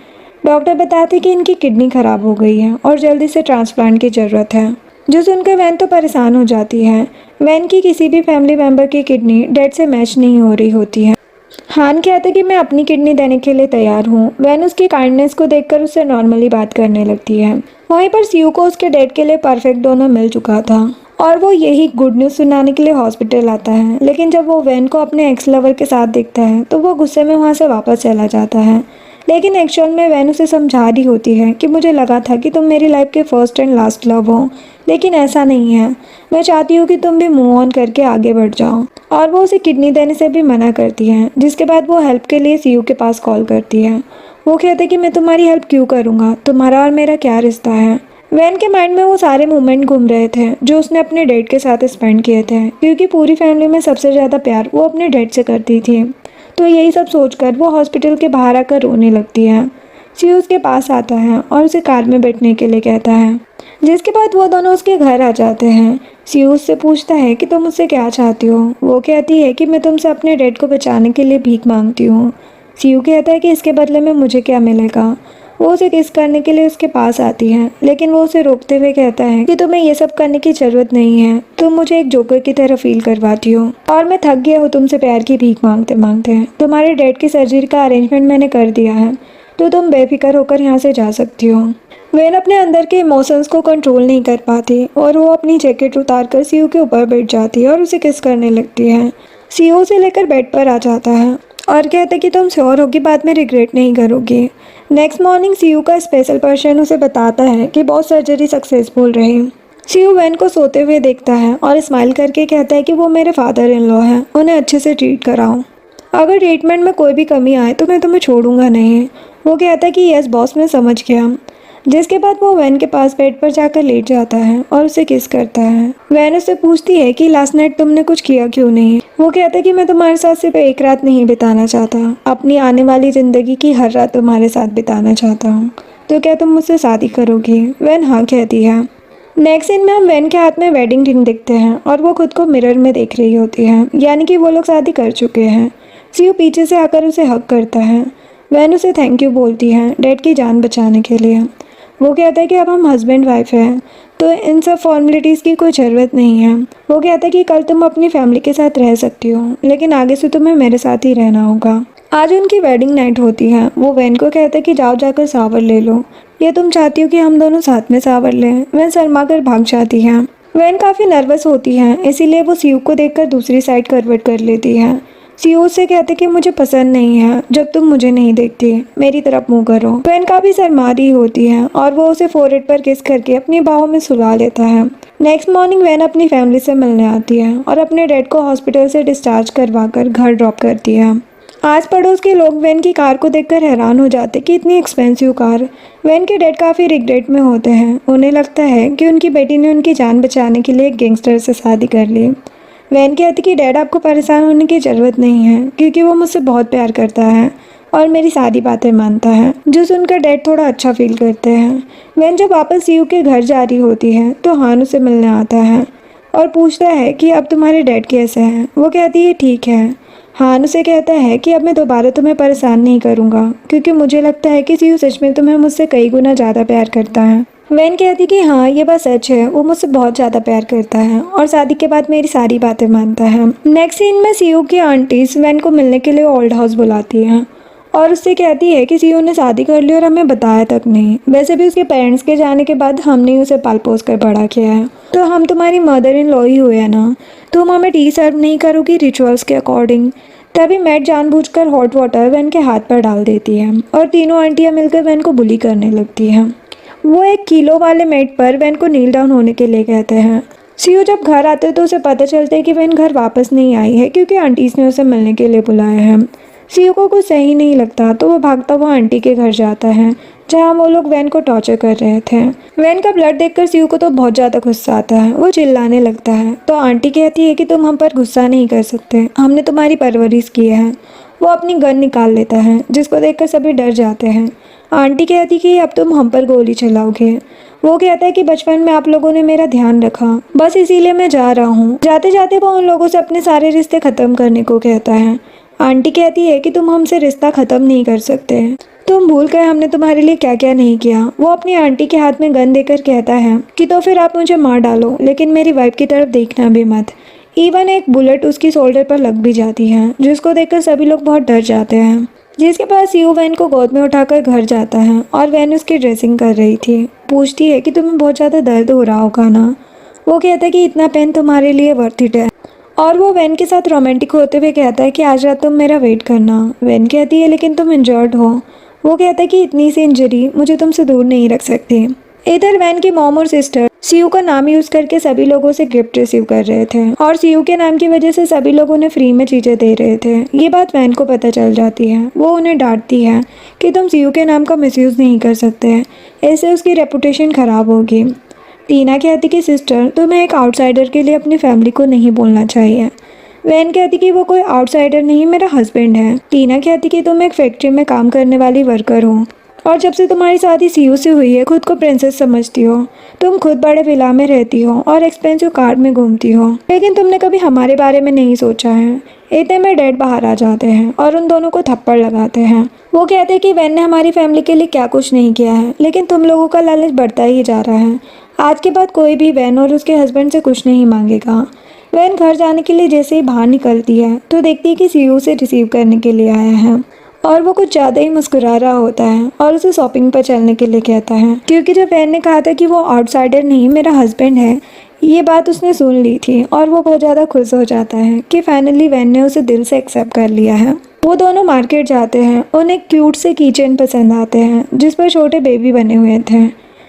डॉक्टर बताते कि इनकी किडनी ख़राब हो गई है और जल्दी से ट्रांसप्लांट की ज़रूरत है। जो सुनकर वैन तो परेशान हो जाती है। वैन की किसी भी फैमिली मेम्बर की किडनी डैड से मैच नहीं हो रही होती है। हान कहते कि मैं अपनी किडनी देने के लिए तैयार हूँ। वैन उसकी काइंडनेस को देखकर उससे नॉर्मली बात करने लगती है। वहीं पर सीयू को उसके डैड के लिए परफेक्ट डोनर मिल चुका था और वो यही गुड न्यूज़ सुनाने के लिए हॉस्पिटल आता है। लेकिन जब वो वैन को अपने एक्स लवर के साथ देखता है तो वो गुस्से में वहाँ से वापस चला जाता है। लेकिन एक्चुअल में वैन उसे समझा रही होती है कि मुझे लगा था कि तुम मेरी लाइफ के फर्स्ट एंड लास्ट लव हो, लेकिन ऐसा नहीं है। मैं चाहती हूँ कि तुम भी मूव ऑन करके आगे बढ़ जाओ। और वो उसे किडनी देने से भी मना करती है, जिसके बाद वो हेल्प के लिए सीयू के पास कॉल करती है। वो कहते कि मैं तुम्हारी हेल्प क्यों करूँगा, तुम्हारा और मेरा क्या रिश्ता है। वैन के माइंड में वो सारे मोमेंट घूम रहे थे जो उसने अपने डैड के साथ स्पेंड किए थे, क्योंकि पूरी फैमिली में सबसे ज़्यादा प्यार वो अपने डैड से करती थी। तो यही सब सोचकर वो हॉस्पिटल के बाहर आकर रोने लगती है। सीयू उसके पास आता है और उसे कार में बैठने के लिए कहता है, जिसके बाद वो दोनों उसके घर आ जाते हैं। सीयू उससे पूछता है कि तुम मुझसे क्या चाहती हो। वो कहती है कि मैं तुमसे अपने डैड को बचाने के लिए भीख मांगती हूँ। सीयू कहता है कि इसके बदले में मुझे क्या मिलेगा। वो उसे किस करने के लिए उसके पास आती है, लेकिन वो उसे रोकते हुए कहता है कि तुम्हें ये सब करने की ज़रूरत नहीं है, तुम मुझे एक जोकर की तरह फील करवाती हो और मैं थक गया हूँ तुमसे प्यार की भीख मांगते मांगते। तुम्हारे डैड की सर्जरी का अरेंजमेंट मैंने कर दिया है, तो तुम बेफिक्र होकर यहाँ से जा सकती हो। वैन अपने अंदर के इमोशंस को कंट्रोल नहीं कर पाती और वो अपनी जैकेट उतार कर सीयू के ऊपर बैठ जाती है और उसे किस करने लगती है। सीयू उसे लेकर बेड पर आ जाता है और कहते कि तुम श्योर हो कि बाद में रिग्रेट नहीं करोगी। नेक्स्ट मॉर्निंग सीयू का स्पेशल पर्सन उसे बताता है कि बहुत सर्जरी सक्सेसफुल रही। सीयू वैन को सोते हुए देखता है और स्माइल करके कहता है कि वो मेरे फादर इन लॉ हैं, उन्हें अच्छे से ट्रीट कराओ। अगर ट्रीटमेंट में कोई भी कमी आए तो मैं तुम्हें छोड़ूंगा नहीं। वो कहता है कि यस बॉस, मैं समझ गया। जिसके बाद वो वैन के पास बेड पर जाकर लेट जाता है और उसे किस करता है। वैन उससे पूछती है कि लास्ट नाइट तुमने कुछ किया क्यों नहीं। वो कहता है कि मैं तुम्हारे साथ सिर्फ एक रात नहीं बिताना चाहता, अपनी आने वाली ज़िंदगी की हर रात तुम्हारे साथ बिताना चाहता हूँ, तो क्या तुम मुझसे शादी करोगी। वैन हाँ कहती है। नेक्स्ट सीन में हम वैन के हाथ में वेडिंग रिंग देखते हैं और वो खुद को मिरर में देख रही होती है, यानी कि वो लोग शादी कर चुके हैं। सीयू पीछे से आकर उसे हक करता है। वैन उसे थैंक यू बोलती है डैड की जान बचाने के लिए। वो कहता है कि अब हम हस्बैंड वाइफ हैं, तो इन सब फॉर्मेलिटीज़ की कोई ज़रूरत नहीं है। वो कहता है कि कल तुम अपनी फैमिली के साथ रह सकती हो, लेकिन आगे से तुम्हें मेरे साथ ही रहना होगा। आज उनकी वेडिंग नाइट होती है। वो वैन को कहता है कि जाओ जाकर शावर ले लो, ये तुम चाहती हो कि हम दोनों साथ में शावर लें। वैन शर्मा कर भाग जाती है। वैन काफ़ी नर्वस होती है, इसीलिए वो सीयू को देखकर दूसरी साइड करवट कर लेती है। सीयू से कहते कि मुझे पसंद नहीं है जब तुम मुझे नहीं देखती, मेरी तरफ मुंह करो। वैन काफी शर्माती होती है और वो उसे फोरहेड पर किस करके अपनी बाहों में सुला लेता है। नेक्स्ट मॉर्निंग वैन अपनी फैमिली से मिलने आती है और अपने डैड को हॉस्पिटल से डिस्चार्ज करवाकर घर ड्रॉप करती है। आस पड़ोस के लोग वैन की कार को देखकर हैरान हो जाते कि इतनी एक्सपेंसिव कार। वैन के डैड काफ़ी रिग्रेट में होते हैं। उन्हें लगता है कि उनकी बेटी ने उनकी जान बचाने के लिए एक गैंगस्टर से शादी कर ली। वैन कहती कि डैड आपको परेशान होने की ज़रूरत नहीं है क्योंकि वो मुझसे बहुत प्यार करता है और मेरी सारी बातें मानता है, जो सुनकर डैड थोड़ा अच्छा फील करते हैं। वैन जब वापस सीयू के घर जा रही होती है तो हान उसे मिलने आता है और पूछता है कि अब तुम्हारे डैड कैसे हैं। वो कहती है ठीक है। हान उसे कहता है कि अब मैं दोबारा तुम्हें परेशान नहीं करूँगा क्योंकि मुझे लगता है कि सीयू सच में तुम्हें मुझसे कई गुना ज़्यादा प्यार करता है। वैन कहती कि हाँ ये बात सच है, वो मुझसे बहुत ज़्यादा प्यार करता है और शादी के बाद मेरी सारी बातें मानता है। नेक्स्ट सीन में सीयू की आंटीज वैन को मिलने के लिए ओल्ड हाउस बुलाती हैं और उससे कहती है कि सीयू ने शादी कर ली और हमें बताया तक नहीं। वैसे भी उसके पेरेंट्स के जाने के बाद हमने ही उसे पाल पोस कर बड़ा किया है, तो हम तुम्हारी मदर इन लॉ ही हुए हैं ना। तुम हमें टी सर्व नहीं करोगी रिचुअल्स के अकॉर्डिंग। तभी मैट जानबूझकर हॉट वाटर वैन के हाथ पर डाल देती है और तीनों आंटियां मिलकर वैन को बुली करने लगती हैं। वो 1 किलो वाले मैट पर वैन को नील डाउन होने के लिए कहते हैं। सीयू जब घर आते तो उसे पता चलता है कि वैन घर वापस नहीं आई है क्योंकि आंटीज ने उसे मिलने के लिए बुलाया है। सीयू को कुछ सही नहीं लगता तो वो भागता हुआ आंटी के घर जाता है जहाँ वो लोग वैन को टॉर्चर कर रहे थे। वैन का ब्लड देखकर सीयू को तो बहुत ज़्यादा गुस्सा आता है। वो चिल्लाने लगता है तो आंटी कहती है कि तुम हम पर गुस्सा नहीं कर सकते, हमने तुम्हारी परवरिश की है। वो अपनी गन निकाल लेता है जिसको देखकर सभी डर जाते हैं। आंटी कहती कि अब तुम हम पर गोली चलाओगे। वो कहता है कि बचपन में आप लोगों ने मेरा ध्यान रखा, बस इसीलिए मैं जा रहा हूँ। जाते जाते वो उन लोगों से अपने सारे रिश्ते ख़त्म करने को कहता है। आंटी कहती है कि तुम हमसे रिश्ता ख़त्म नहीं कर सकते, तुम भूल गए हमने तुम्हारे लिए क्या क्या नहीं किया। वो अपनी आंटी के हाथ में गन देकर कहता है कि तो फिर आप मुझे मार डालो लेकिन मेरी वाइफ की तरफ देखना भी मत। इवन एक बुलेट उसकी शोल्डर पर लग भी जाती है जिसको देखकर सभी लोग बहुत डर जाते हैं। जिसके बाद सीयू वैन को गोद में उठाकर घर जाता है और वैन उसकी ड्रेसिंग कर रही थी। पूछती है कि तुम्हें बहुत ज़्यादा दर्द हो रहा होगा ना। वो कहता है कि इतना पेन तुम्हारे लिए वर्थ इट है और वो वैन के साथ रोमांटिक होते हुए कहता है कि आज रात तुम मेरा वेट करना। वैन कहती है लेकिन तुम इंजर्ड हो। वो कहता है कि इतनी सी इंजरी मुझे तुमसे दूर नहीं रख सकती। इधर वैन की मॉम और सिस्टर सीयू का नाम यूज करके सभी लोगों से गिफ्ट रिसीव कर रहे थे और सीयू के नाम की वजह से सभी लोग उन्हें फ्री में चीज़ें दे रहे थे। ये बात वैन को पता चल जाती है। वो उन्हें डांटती है कि तुम सीयू के नाम का मिसयूज़ नहीं कर सकते, ऐसे उसकी रेपुटेशन ख़राब होगी। टीना कहती कि सिस्टर तुम्हें एक आउटसाइडर के लिए अपनी फैमिली को नहीं बोलना चाहिए। वैन कहती कि वो कोई आउटसाइडर नहीं, मेरा हस्बैंड है। टीना कहती कि तुम एक फैक्ट्री में काम करने वाली वर्कर हो और जब से तुम्हारी शादी सीयू से हुई है खुद को प्रिंसेस समझती हो। तुम खुद बड़े विला में रहती हो और एक्सपेंसिव कार में घूमती हो, लेकिन तुमने कभी हमारे बारे में नहीं सोचा है। इतने में डैड बाहर आ जाते हैं और उन दोनों को थप्पड़ लगाते हैं। वो कहते हैं कि वैन ने हमारी फैमिली के लिए क्या कुछ नहीं किया है, लेकिन तुम लोगों का लालच बढ़ता ही जा रहा है। आज के बाद कोई भी वैन और उसके हस्बैंड से कुछ नहीं मांगेगा। वैन घर जाने के लिए जैसे ही बाहर निकलती है तो देखती है कि सीयू उसे रिसीव करने के लिए आया है और वो कुछ ज़्यादा ही मुस्कुरा रहा होता है और उसे शॉपिंग पर चलने के लिए कहता है क्योंकि जब वैन ने कहा था कि वो आउटसाइडर नहीं मेरा हस्बैंड है, ये बात उसने सुन ली थी और वो बहुत ज़्यादा खुश हो जाता है कि फाइनली वैन ने उसे दिल से एक्सेप्ट कर लिया है। वो दोनों मार्केट जाते हैं। उन्हें क्यूट से कीचेन पसंद आते हैं जिस पर छोटे बेबी बने हुए थे।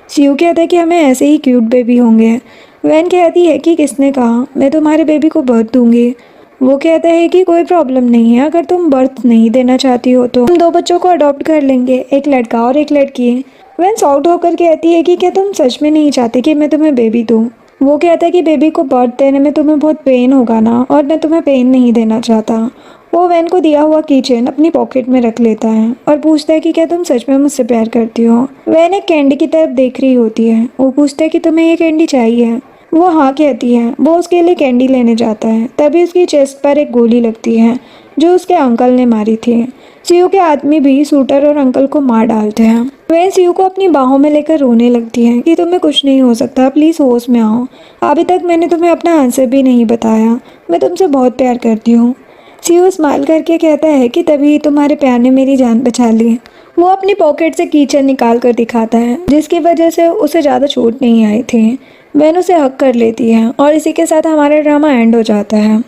सीयू कहता है कि हमें ऐसे ही क्यूट बेबी होंगे। वैन कहती है कि किसने कहा, मैं तुम्हारे बेबी को बर्थ दूंगी। वो कहता है कि कोई प्रॉब्लम नहीं है, अगर तुम बर्थ नहीं देना चाहती हो तो हम 2 बच्चों को अडॉप्ट कर लेंगे, एक लड़का और एक लड़की। वैन शॉक्ड होकर कहती है कि क्या तुम सच में नहीं चाहती कि मैं तुम्हें बेबी दूँ। वो कहता है कि बेबी को बर्थ देने में तुम्हें बहुत पेन होगा ना, और मैं तुम्हें पेन नहीं देना चाहता। वो वैन को दिया हुआ कीचेन अपनी पॉकेट में रख लेता है और पूछता है कि क्या तुम सच में मुझसे प्यार करती हो। वैन एक कैंडी की तरफ देख रही होती है। वो पूछता है कि तुम्हें ये कैंडी चाहिए। वो हाँ कहती है। वो उसके लिए कैंडी लेने जाता है, तभी उसकी चेस्ट पर एक गोली लगती है जो उसके अंकल ने मारी थी। सीयू के आदमी भी शूटर और अंकल को मार डालते हैं। वैन सीयू को अपनी बाहों में लेकर रोने लगती है कि तुम्हें कुछ नहीं हो सकता, प्लीज़ होश में आओ। अभी तक मैंने तुम्हें अपना आंसर भी नहीं बताया, मैं तुमसे बहुत प्यार करती हूँ। सीयू स्माइल करके कहता है कि तभी तुम्हारे प्यार ने मेरी जान बचा ली। वो अपनी पॉकेट से कीचेन निकाल कर दिखाता है जिसकी वजह से उसे ज़्यादा चोट नहीं आई थी। वैन उसे हक कर लेती है और इसी के साथ हमारा ड्रामा एंड हो जाता है।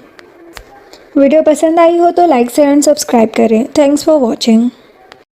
वीडियो पसंद आई हो तो लाइक शेयर एंड सब्सक्राइब करें। Thanks for watching.